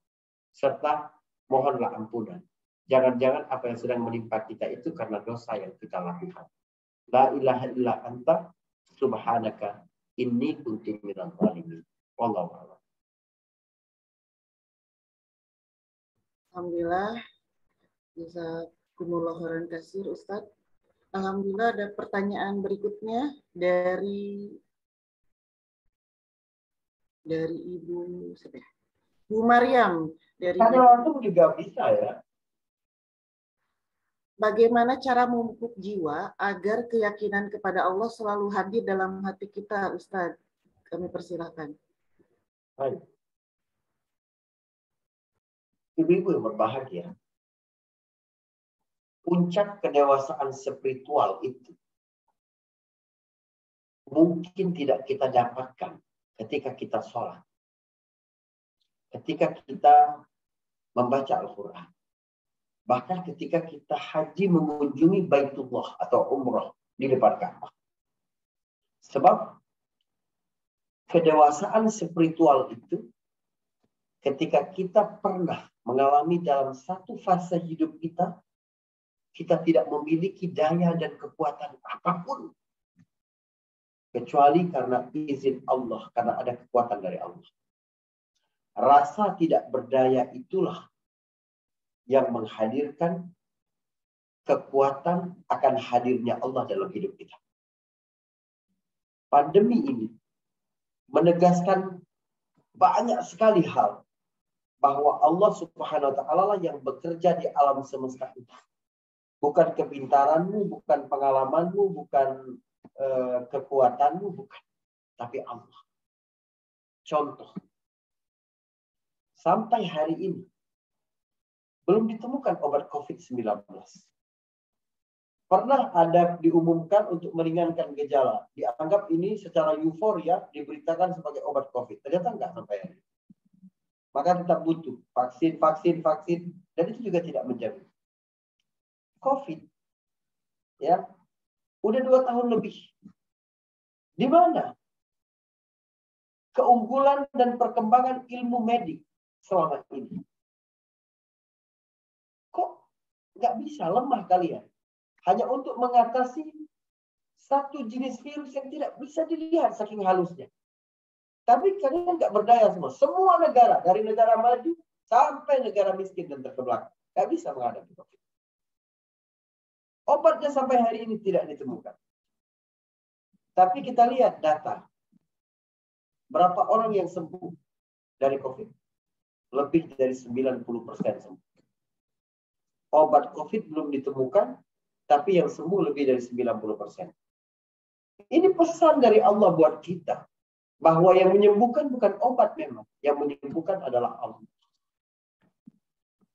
serta mohonlah ampunan. Jangan-jangan apa yang sedang menimpa kita itu karena dosa yang kita lakukan. La ilaha illa anta subhanaka inni kuntu minadh dhalimin. Wallahu a'lam. Alhamdulillah, jazakumullah khairan katsir Ustaz. Alhamdulillah, ada pertanyaan berikutnya dari Ibu siapa ya? Bu Maryam dari langsung juga bisa ya. Bagaimana cara memupuk jiwa agar keyakinan kepada Allah selalu hadir dalam hati kita, Ustaz? Kami persilahkan. Baik. Ibu-ibu yang berbahagia, puncak kedewasaan spiritual itu mungkin tidak kita dapatkan ketika kita sholat, ketika kita membaca Al-Quran, bahkan ketika kita haji mengunjungi Baitullah atau umrah di depan Ka'bah. Sebab kedewasaan spiritual itu ketika kita pernah mengalami dalam satu fase hidup kita, kita tidak memiliki daya dan kekuatan apapun kecuali karena izin Allah, karena ada kekuatan dari Allah. Rasa tidak berdaya itulah yang menghadirkan kekuatan akan hadirnya Allah dalam hidup kita. Pandemi ini menegaskan banyak sekali hal bahwa Allah Subhanahu wa taala yang bekerja di alam semesta itu. Bukan kepintaranmu, bukan pengalamanmu, bukan kekuatanmu, bukan. Tapi Allah. Contoh. Sampai hari ini belum ditemukan obat COVID-19. Pernah ada diumumkan untuk meringankan gejala. Dianggap ini secara euforia diberitakan sebagai obat COVID. Ternyata enggak sampai hari ini. Maka tetap butuh vaksin, dan itu juga tidak menjamin. COVID, ya, udah 2 tahun lebih. Di mana keunggulan dan perkembangan ilmu medik selama ini? Kok nggak bisa, lemah kalian? Hanya untuk mengatasi satu jenis virus yang tidak bisa dilihat saking halusnya. Tapi kalian nggak berdaya semua. Semua negara, dari negara maju sampai negara miskin dan terkebelakang, nggak bisa menghadapi COVID. Obatnya sampai hari ini tidak ditemukan. Tapi kita lihat data. berapa orang yang sembuh dari COVID? Lebih dari 90% sembuh. Obat COVID belum ditemukan, tapi yang sembuh lebih dari 90%. Ini pesan dari Allah buat kita, bahwa yang menyembuhkan bukan obat memang, yang menyembuhkan adalah Allah.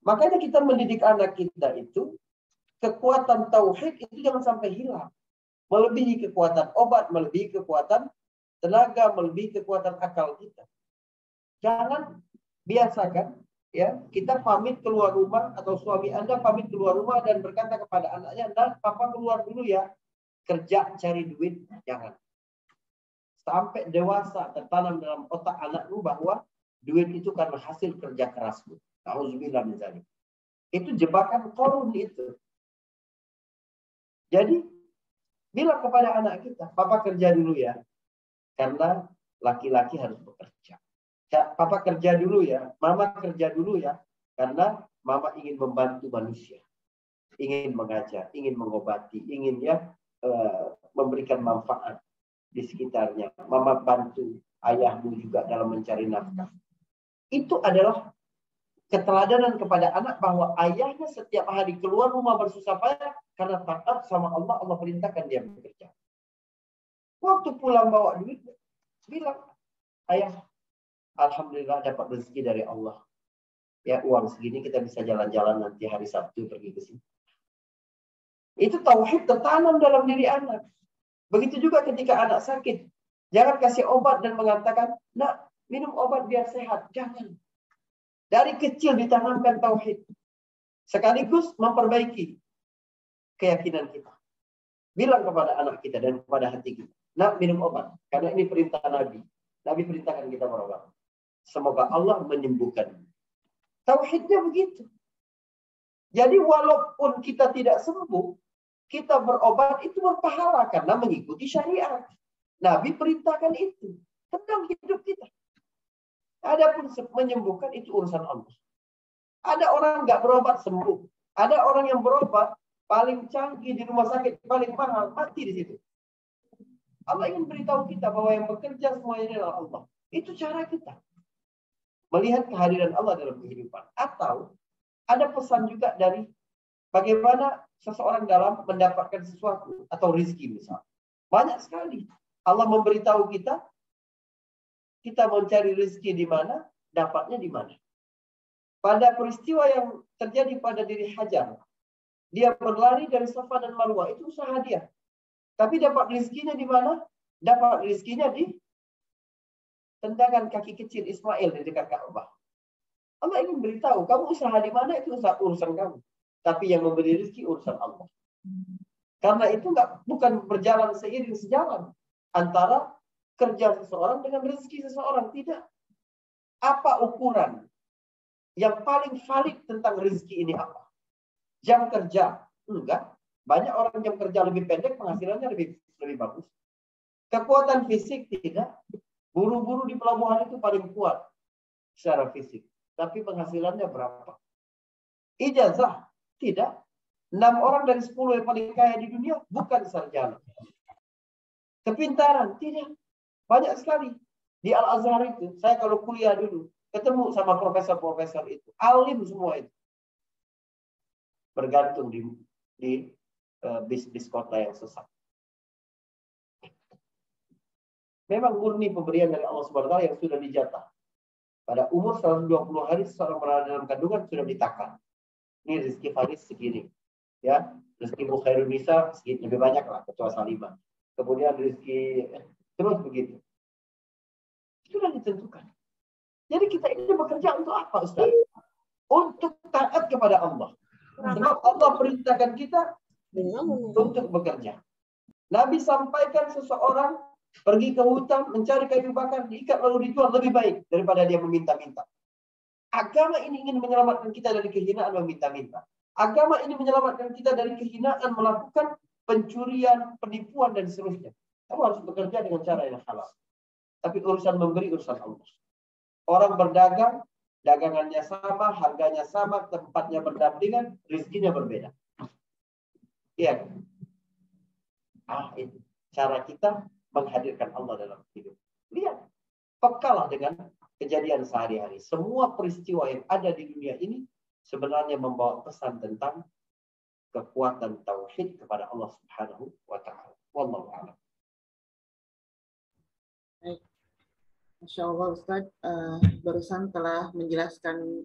Makanya kita mendidik anak kita itu, kekuatan tauhid itu jangan sampai hilang. Melebihi kekuatan obat, melebihi kekuatan tenaga, melebihi kekuatan akal kita. Jangan biasakan, ya, kita pamit keluar rumah atau suami Anda pamit keluar rumah dan berkata kepada anaknya, "Dan papa keluar dulu ya, kerja cari duit." Jangan. Sampai dewasa tertanam dalam otak anakmu bahwa duit itu karena hasil kerja kerasmu. Auzubillah min dzalik. Itu jebakan korun itu. Jadi bilang kepada anak kita, "Papa kerja dulu ya, karena laki-laki harus bekerja. Papa kerja dulu ya, mama kerja dulu ya, karena mama ingin membantu manusia, ingin mengajar, ingin mengobati, ingin memberikan manfaat di sekitarnya. Mama bantu ayahmu juga dalam mencari nafkah." Itu adalah keteladanan kepada anak bahwa ayahnya setiap hari keluar rumah bersusah payah karena taat sama Allah, Allah perintahkan dia bekerja. Waktu pulang bawa duit, bilang, "Ayah, alhamdulillah dapat rezeki dari Allah. Ya, uang segini kita bisa jalan-jalan nanti hari Sabtu pergi ke sini." Itu tauhid tertanam dalam diri anak. Begitu juga ketika anak sakit. Jangan kasih obat dan mengatakan, "Nak, minum obat biar sehat." Jangan. Dari kecil ditanamkan tauhid. Sekaligus memperbaiki keyakinan kita. Bilang kepada anak kita dan kepada hati kita, "Nak, minum obat. Karena ini perintah Nabi. Nabi perintahkan kita berobat. Semoga Allah menyembuhkan." Tauhidnya begitu. Jadi walaupun kita tidak sembuh, kita berobat itu berpahala karena mengikuti syariat. Nabi perintahkan itu. Tentang hidup kita. Adapun menyembuhkan itu urusan Allah. Ada orang nggak berobat sembuh. Ada orang yang berobat paling canggih di rumah sakit paling mahal mati di situ. Allah ingin beritahu kita bahwa yang bekerja semuanya adalah Allah. Itu cara kita melihat kehadiran Allah dalam kehidupan. Atau ada pesan juga dari bagaimana seseorang dalam mendapatkan sesuatu atau rezeki misalnya. Banyak sekali Allah memberitahu kita mencari rezeki di mana, dapatnya di mana. Pada peristiwa yang terjadi pada diri Hajar, dia berlari dari Safa dan Marwah, itu usaha dia. Tapi dapat rezekinya di mana? Dapat rezekinya di tendangan kaki kecil Ismail di dekat Ka'bah. Allah ingin beritahu, kamu usaha di mana itu urusan kamu. Tapi yang memberi rezeki urusan Allah. Karena itu bukan berjalan seiring sejalan antara kerja seseorang dengan rezeki seseorang. Tidak. Apa ukuran yang paling valid tentang rezeki ini apa? Jam kerja? Enggak. Banyak orang jam kerja lebih pendek, penghasilannya lebih bagus. Kekuatan fisik? Tidak. Buru-buru di pelabuhan itu paling kuat secara fisik. Tapi penghasilannya berapa? Ijazah? Tidak. 6 orang dari 10 yang paling kaya di dunia bukan sarjana. Kepintaran? Tidak. Banyak sekali. Di Al-Azhar itu, saya kalau kuliah dulu, ketemu sama profesor-profesor itu. Alim semua itu. Bergantung di bis kota yang sesat. Memang murni pemberian dari Allah SWT yang sudah dijatah. Pada umur 120 hari seseorang berada dalam kandungan sudah ditakar. Ini rezeki Faris segini. Ya, rezeki Bukhairun Nisa sedikit lebih banyak lah, ketua Salimah. Kemudian rezeki terus begitu. Sudah ditentukan. Jadi kita ini bekerja untuk apa, Ustaz? Untuk taat kepada Allah. Sebab Allah perintahkan kita untuk bekerja. Nabi sampaikan seseorang pergi ke hutan mencari kayu bakar, diikat lalu dijual lebih baik daripada dia meminta-minta. Agama ini ingin menyelamatkan kita dari kehinaan meminta-minta. Agama ini menyelamatkan kita dari kehinaan melakukan pencurian, penipuan, dan seterusnya. Kamu harus bekerja dengan cara yang halal. Tapi urusan memberi, urusan Allah. Orang berdagang, dagangannya sama, harganya sama, tempatnya berdampingan, rezekinya berbeda. Iya. Itu cara kita menghadirkan Allah dalam hidup. Lihat. pekalah dengan kejadian sehari-hari. Semua peristiwa yang ada di dunia ini sebenarnya membawa pesan tentang kekuatan tauhid kepada Allah Subhanahu wa taala. Wallahu a'lam. Baik. Masya Allah Ustaz, barusan telah menjelaskan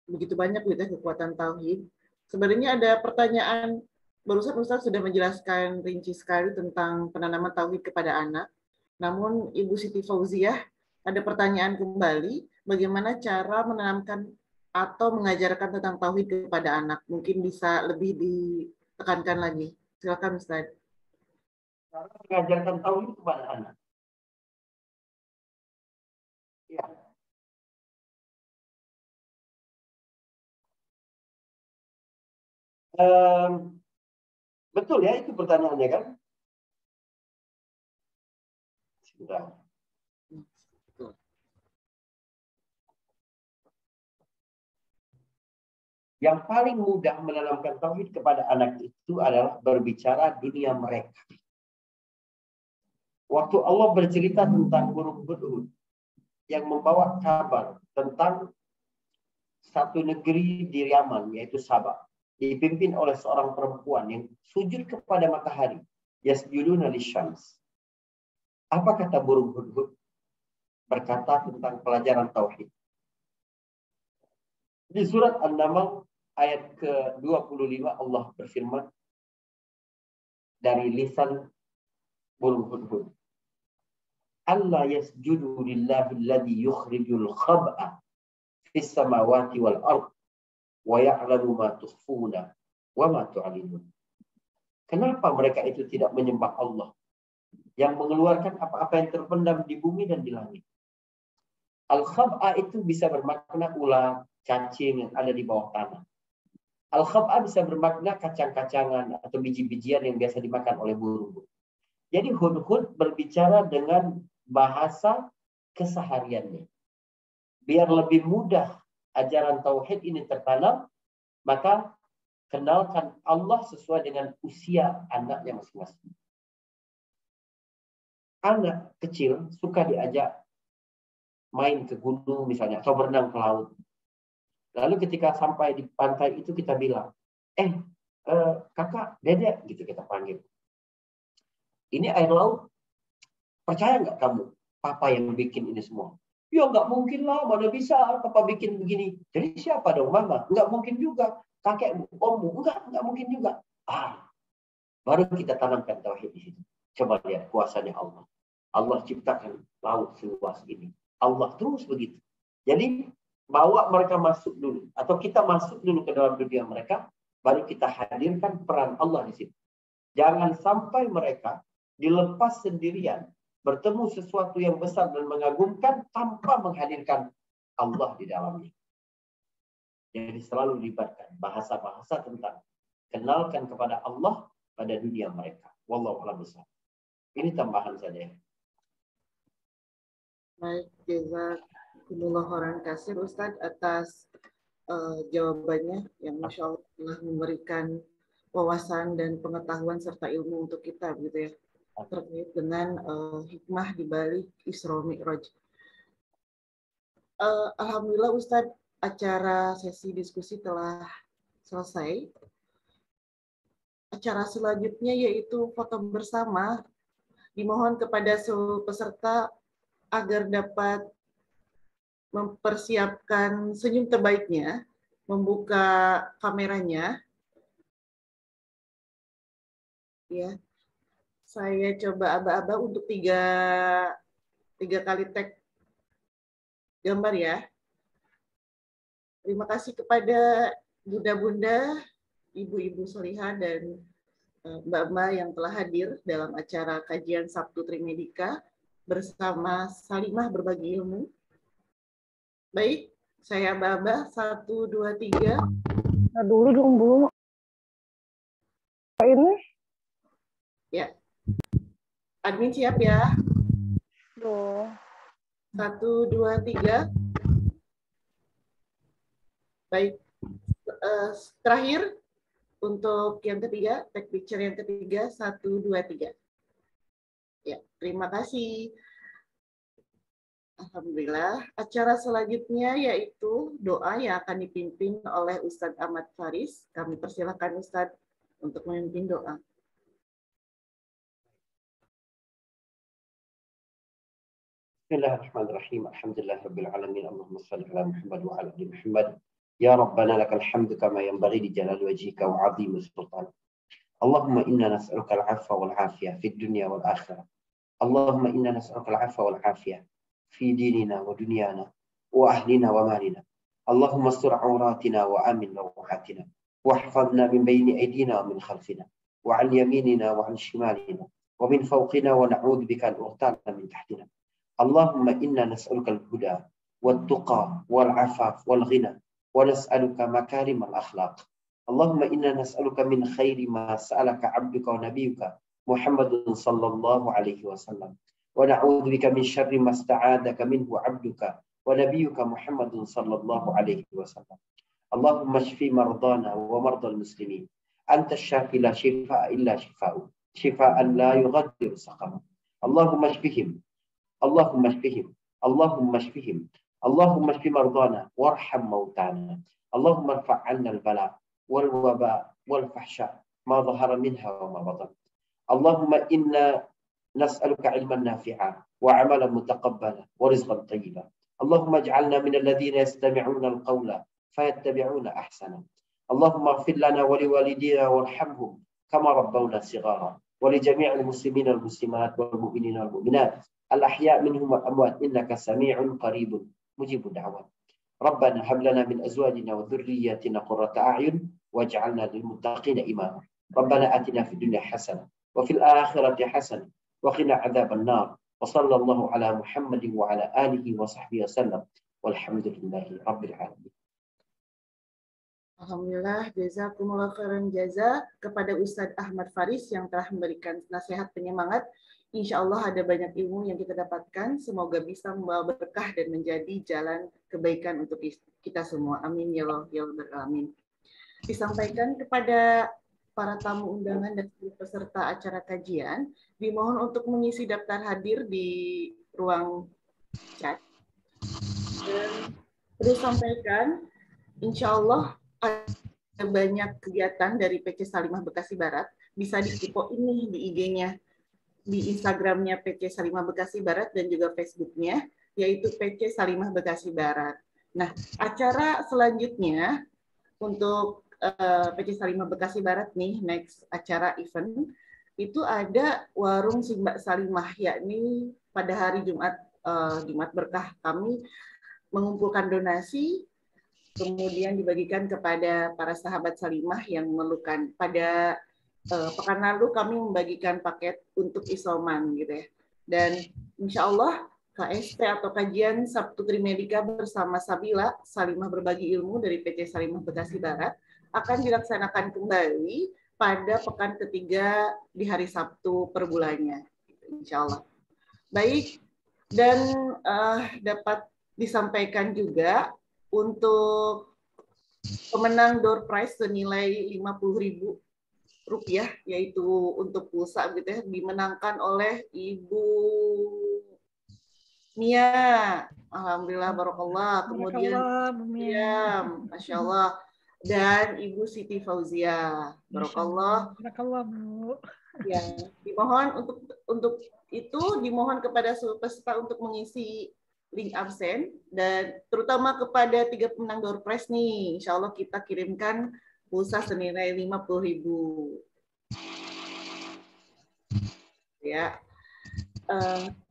begitu banyak gitu ya kekuatan tauhid. Sebenarnya ada pertanyaan, barusan Ustaz sudah menjelaskan rinci sekali tentang penanaman tauhid kepada anak. Namun Ibu Siti Fauziah ada pertanyaan kembali, bagaimana cara menanamkan atau mengajarkan tentang tauhid kepada anak? Mungkin bisa lebih ditekankan lagi. Silakan Ustaz. Cara mengajarkan tauhid kepada anak. Ya. Betul ya, itu pertanyaannya kan? Sebentar. Yang paling mudah menanamkan tauhid kepada anak itu adalah berbicara dunia mereka. Waktu Allah bercerita tentang burung hudhud yang membawa kabar tentang satu negeri di Yaman, yaitu Sabah, dipimpin oleh seorang perempuan yang sujud kepada matahari, yasjuduna lisyams. Apa kata burung hudhud? Berkata tentang pelajaran tauhid. Di surat An-Naml ayat ke-25 Allah berfirman dari lisan burung hudhud. Allah yasjudu lillahi alladhi yukhrijul khab'a fis samawati wal ard wa ya'lamu ma tukhfuna wa ma tu'linun. Kenapa mereka itu tidak menyembah Allah yang mengeluarkan apa-apa yang terpendam di bumi dan di langit? Al-khab'a itu bisa bermakna ular, cacing yang ada di bawah tanah. Al-khab'a bisa bermakna kacang-kacangan atau biji-bijian yang biasa dimakan oleh burung. Jadi hudhud berbicara dengan bahasa kesehariannya. Biar lebih mudah ajaran tauhid ini tertanam, maka kenalkan Allah sesuai dengan usia anaknya masing-masing. Anak kecil suka diajak main ke gunung misalnya, atau berenang ke laut. Lalu ketika sampai di pantai itu kita bilang, kakak, dedek, gitu kita panggil. Ini air laut, percaya nggak kamu, papa yang bikin ini semua? Ya nggak mungkin lah, mana bisa papa bikin begini. Jadi siapa dong mama? Nggak mungkin juga. Kakekmu, ommu, nggak mungkin juga. Baru kita tanamkan tauhid di situ. Coba lihat kuasanya Allah. Allah ciptakan laut seluas ini. Allah terus begitu. Jadi bawa mereka masuk dulu, atau kita masuk dulu ke dalam dunia mereka, baru kita hadirkan peran Allah di situ. Jangan sampai mereka dilepas sendirian, bertemu sesuatu yang besar dan mengagumkan tanpa menghadirkan Allah di dalamnya. Jadi selalu libatkan bahasa-bahasa tentang kenalkan kepada Allah pada dunia mereka. Wallahu a'lam bishawab. Ini tambahan saja. Baik, jazakumullah khairan katsir Ustadz atas jawabannya yang Masya Allah telah memberikan wawasan dan pengetahuan serta ilmu untuk kita begitu ya, terkait dengan hikmah di balik Isra Mi'raj. Alhamdulillah Ustadz, acara sesi diskusi telah selesai. Acara selanjutnya yaitu foto bersama. Dimohon kepada seluruh peserta agar dapat mempersiapkan senyum terbaiknya, membuka kameranya. Ya, saya coba aba-aba untuk tiga kali tag gambar ya. Terima kasih kepada bunda-bunda, ibu-ibu solihah dan mbak-mbak yang telah hadir dalam acara kajian Sabtu Trimedika bersama Salimah Berbagi Ilmu. Baik, saya aba-aba 1, 2, 3. Nah, dulu dong Bu. Ini? Ya. Admin siap ya? Duh. 1, 2, 3. Baik. Terakhir untuk yang ketiga, tag picture yang ketiga, 1, 2, 3. Ya, terima kasih. Alhamdulillah. Acara selanjutnya yaitu doa yang akan dipimpin oleh Ustadz Ahmad Faris. Kami persilakan Ustadz untuk memimpin doa. Bismillahirrahmanirrahim. Alhamdulillahirabbil alamin. Allahumma shalli ala Muhammad wa ala ali Muhammad. Ya Rabbana lakal hamdu kama yanbaghi li jalali wajhika wa 'azimi sultan. Allahumma inna nas'aluka al-'afwa wal 'afiyah fid dunya wal akhirah. Allahumma inna nas'aluka al-'afwa wal 'afiyah fi dinina wa dunyana wa ahlina wa malina. Allahumma astur 'auratina wa amin rawahatina wahfazna min bayni aydina wa min khalfina wa 'an yaminina wa 'an shimalina wa min fawqina wa na'udzu bika an nughtala min tahtina. Allahumma inna nas'aluka al-huda wat-tuqa wal-'afaf wal-ghina wa nas'aluka makarimal akhlaq. Allahumma inna nas'aluka min khairi ma sa'alaka 'abduka wa nabiyyuka Muhammadun sallallahu alaihi wasallam. Wa na'udzu bika min syarri ma sta'adaka minhu 'abduka wa nabiyyuka Muhammadun sallallahu alaihi wasallam. Allahumma shfi mardana wa mardal muslimin. Anta asy-syafi la shifaa'a illa shifaa'u. Shifaa'an la yughadiru saqama. Allahumma shfihim. Allahumma shfihim. Allahumma shfihim. Allahumma shfi mardana warham mautana. Allahumma irfa' 'anna al-bala wal waba wal fahsya ma dhahara minha wa ma batan. Allahumma inna nas'aluka 'ilman nafi'a wa 'amalan mutaqabbala wa rizqan tayyiba. Allahumma ij'alna min alladhina yastami'una al-qawla fayattabi'una ahsana. Allahumma ighfir lana wa liwalidina warhamhum kama rabbawna shighara wa li jami'il muslimina wal muslimat wal mu'minina wal mu'minat al-ahya' minhum wal amwat innaka sami'un qaribun mujibud da'wat. Rabbana hab lana min azwajina wa dhurriyyatina qurrata a'yun waj'alna lil muttaqina imama. Rabbana atina fid dunya hasanah wa fil akhirati hasanah wa qina adzaban nar. Wa sallallahu ala Muhammadin wa ala alihi wa sahbihi wasallam. Walhamdulillahi rabbil alamin. Alhamdulillah, jazakumullah khairan jaza kepada Ustadz Ahmad Faris yang telah memberikan nasihat penyemangat. Insya Allah ada banyak ilmu yang kita dapatkan. Semoga bisa membawa berkah dan menjadi jalan kebaikan untuk kita semua. Amin ya rabbal alamin. Disampaikan kepada para tamu undangan dan peserta acara kajian, dimohon untuk mengisi daftar hadir di ruang chat. Dan perlu sampaikan, insya Allah ada banyak kegiatan dari PC Salimah Bekasi Barat. Bisa dikepo ini di IG-nya, di Instagram-nya PC Salimah Bekasi Barat dan juga Facebook-nya, yaitu PC Salimah Bekasi Barat. Nah, acara selanjutnya untuk PC Salimah Bekasi Barat nih, next acara event, itu ada warung si Mbak Salimah, yakni pada hari Jumat berkah kami mengumpulkan donasi, kemudian dibagikan kepada para sahabat Salimah yang memerlukan. Pada pekan lalu kami membagikan paket untuk isoman gitu ya. Dan insya Allah KSP atau kajian Sabtu Trimedika bersama Sabila Salimah Berbagi Ilmu dari PC Salimah Bekasi Barat akan dilaksanakan kembali pada pekan ketiga di hari Sabtu per bulannya, insya Allah. Baik, dan dapat disampaikan juga untuk pemenang door prize senilai Rp50.000, yaitu untuk pulsa gitu ya, dimenangkan oleh Ibu Mia. Alhamdulillah, barokallah. Kemudian ya, Masya Allah. Dan Ibu Siti Fauzia. Barokallah. Barakallah, Bu. Ya, dimohon untuk itu dimohon kepada seluruh peserta untuk mengisi link absen, dan terutama kepada 3 pemenang door prize nih, insya Allah kita kirimkan pulsa senilai Rp50.000. Ya,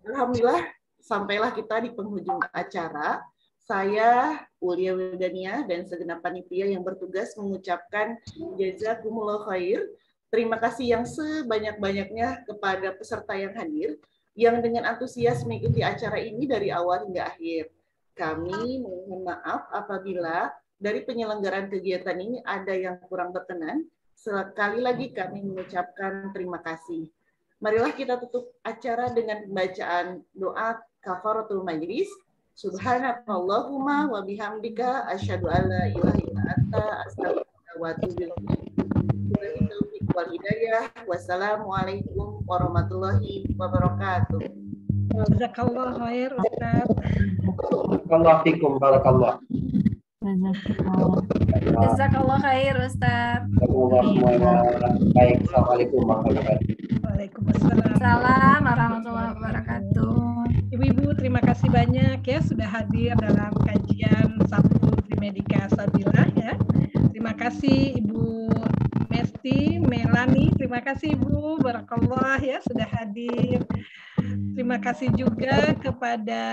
alhamdulillah sampailah kita di penghujung acara. Saya Ulia Wildania dan segenap panitia yang bertugas mengucapkan jazakumullah khair. Terima kasih yang sebanyak-banyaknya kepada peserta yang hadir, yang dengan antusias mengikuti acara ini dari awal hingga akhir. Kami mohon maaf apabila dari penyelenggaraan kegiatan ini ada yang kurang berkenan. Sekali lagi kami mengucapkan terima kasih. Marilah kita tutup acara dengan pembacaan doa kafaratul majlis. Subhanakallahumma wa bihamdika asyhadu an la ilaha illa anta astaghfiruka wa atubu ilaik. Wassalamualaikum warahmatullahi wabarakatuh. Jazakallah khair Ustaz. Barakallahu fikum, barakallah. Jazakallah khair Ustaz. Semoga semuanya baik. Assalamualaikum warahmatullahi wabarakatuh. Waalaikumsalam. Salam warahmatullahi wabarakatuh. Ibu-ibu terima kasih banyak ya sudah hadir dalam kajian Sabtu Trimedika Sabilah ya. Terima kasih Ibu Mesti, Melani, terima kasih Ibu, barakallah ya sudah hadir. Terima kasih juga kepada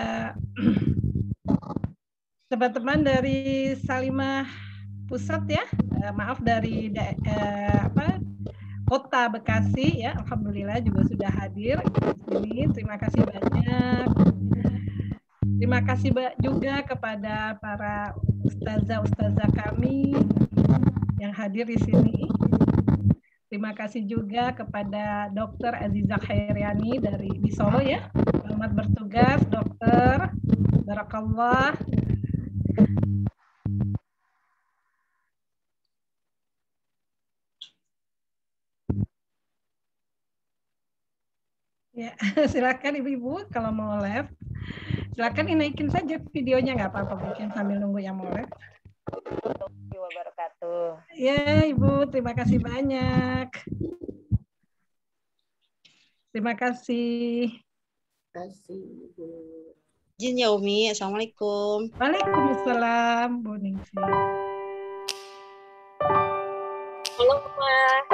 teman-teman dari Salimah Pusat ya, maaf dari Kota Bekasi ya, alhamdulillah juga sudah hadir ini. Terima kasih banyak. Terima kasih juga kepada para ustazah kami yang hadir di sini. Terima kasih juga kepada Dr. Aziza Khairiani di Solo ya. Selamat bertugas Dokter. Barakallah. Ya, silakan Ibu-ibu kalau mau live. Silakan dinaikin saja videonya, nggak apa-apa, bikin sambil nunggu yang mau live. Wabarakatuh. Ya, Ibu, terima kasih banyak. Terima kasih. Terima kasih, Ibu. Izin ya Umi, Assalamualaikum. Waalaikumsalam, Bu Ningsi. Halo, Mas.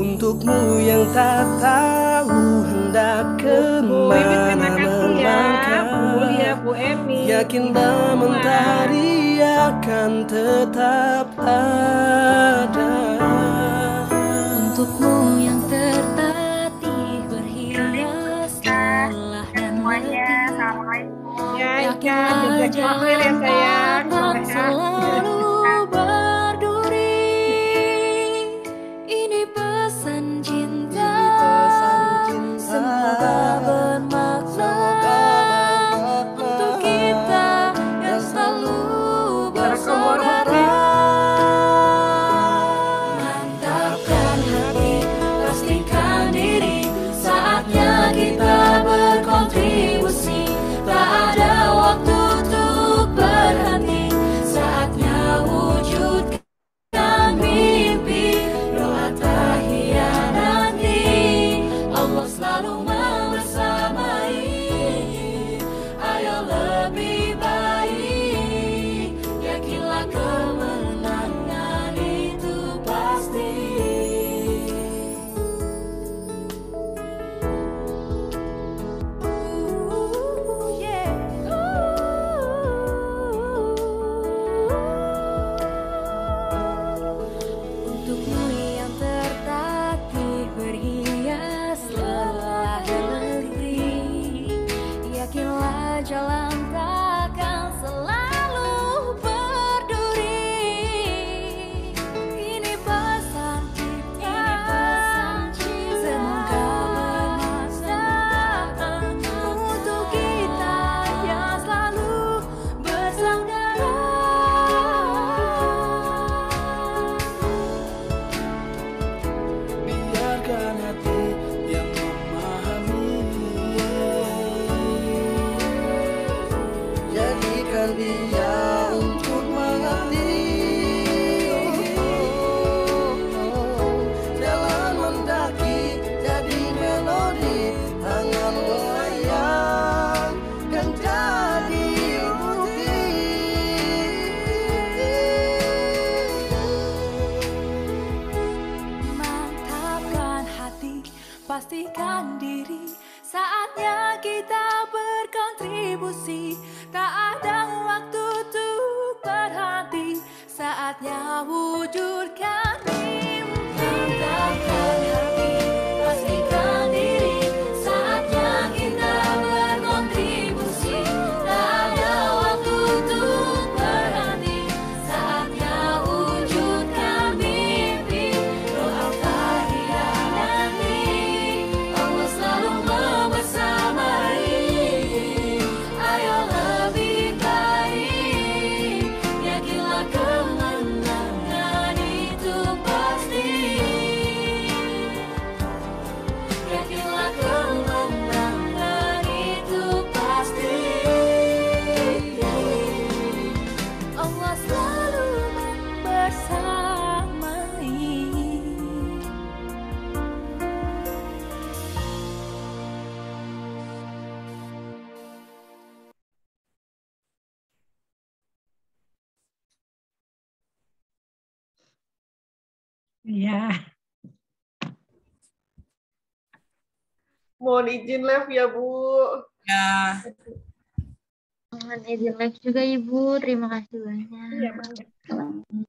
Untukmu yang tak tahu hendak kemana melangkah, Bu Emi. yakinlah mentari akan tetap ada. Untukmu yang tertatih berhias lelah dan letih, yakinlah jalan takkan selalu berduri. Ini pesan cinta, semoga bermakna untuk kita yang selalu bersaudara. Mantapkan hati, pastikan diri, saatnya kita berkontribusi. Tak ada waktu untuk berhenti, saatnya wujudkan mimpi. Doa tak hianati, Allah selalu membersamai. Ayo lebih baik, yakinlah kemenangan itu pasti. Untukmu yang tertatih berhias lelah dan letih, yakinlah jalan takkan selalu berduri. Ini pesan cinta, semoga bermakna untuk kita yang selalu bersaudara. Biarkan hati yang memahami, jadikan dia untuk mengerti. Jalan mendaki jadi melodi, tangan melayang dan jadi bukti. Mantapkan hati, pastikan diri, saatnya kita berkontribusi. Tak ada waktu untuk berhenti, saatnya wujudkan mimpi. Mantapkan hati, pastikan diri, saatnya kita berkontribusi. Tak ada waktu untuk berhenti, saatnya wujudkan mimpi. Doa tak hianati, Allah selalu membersamai. Ayo Iya. Mohon izin live ya, Bu. Ya. Mohon izin live juga Ibu. Terima kasih banyak. Iya, Bang.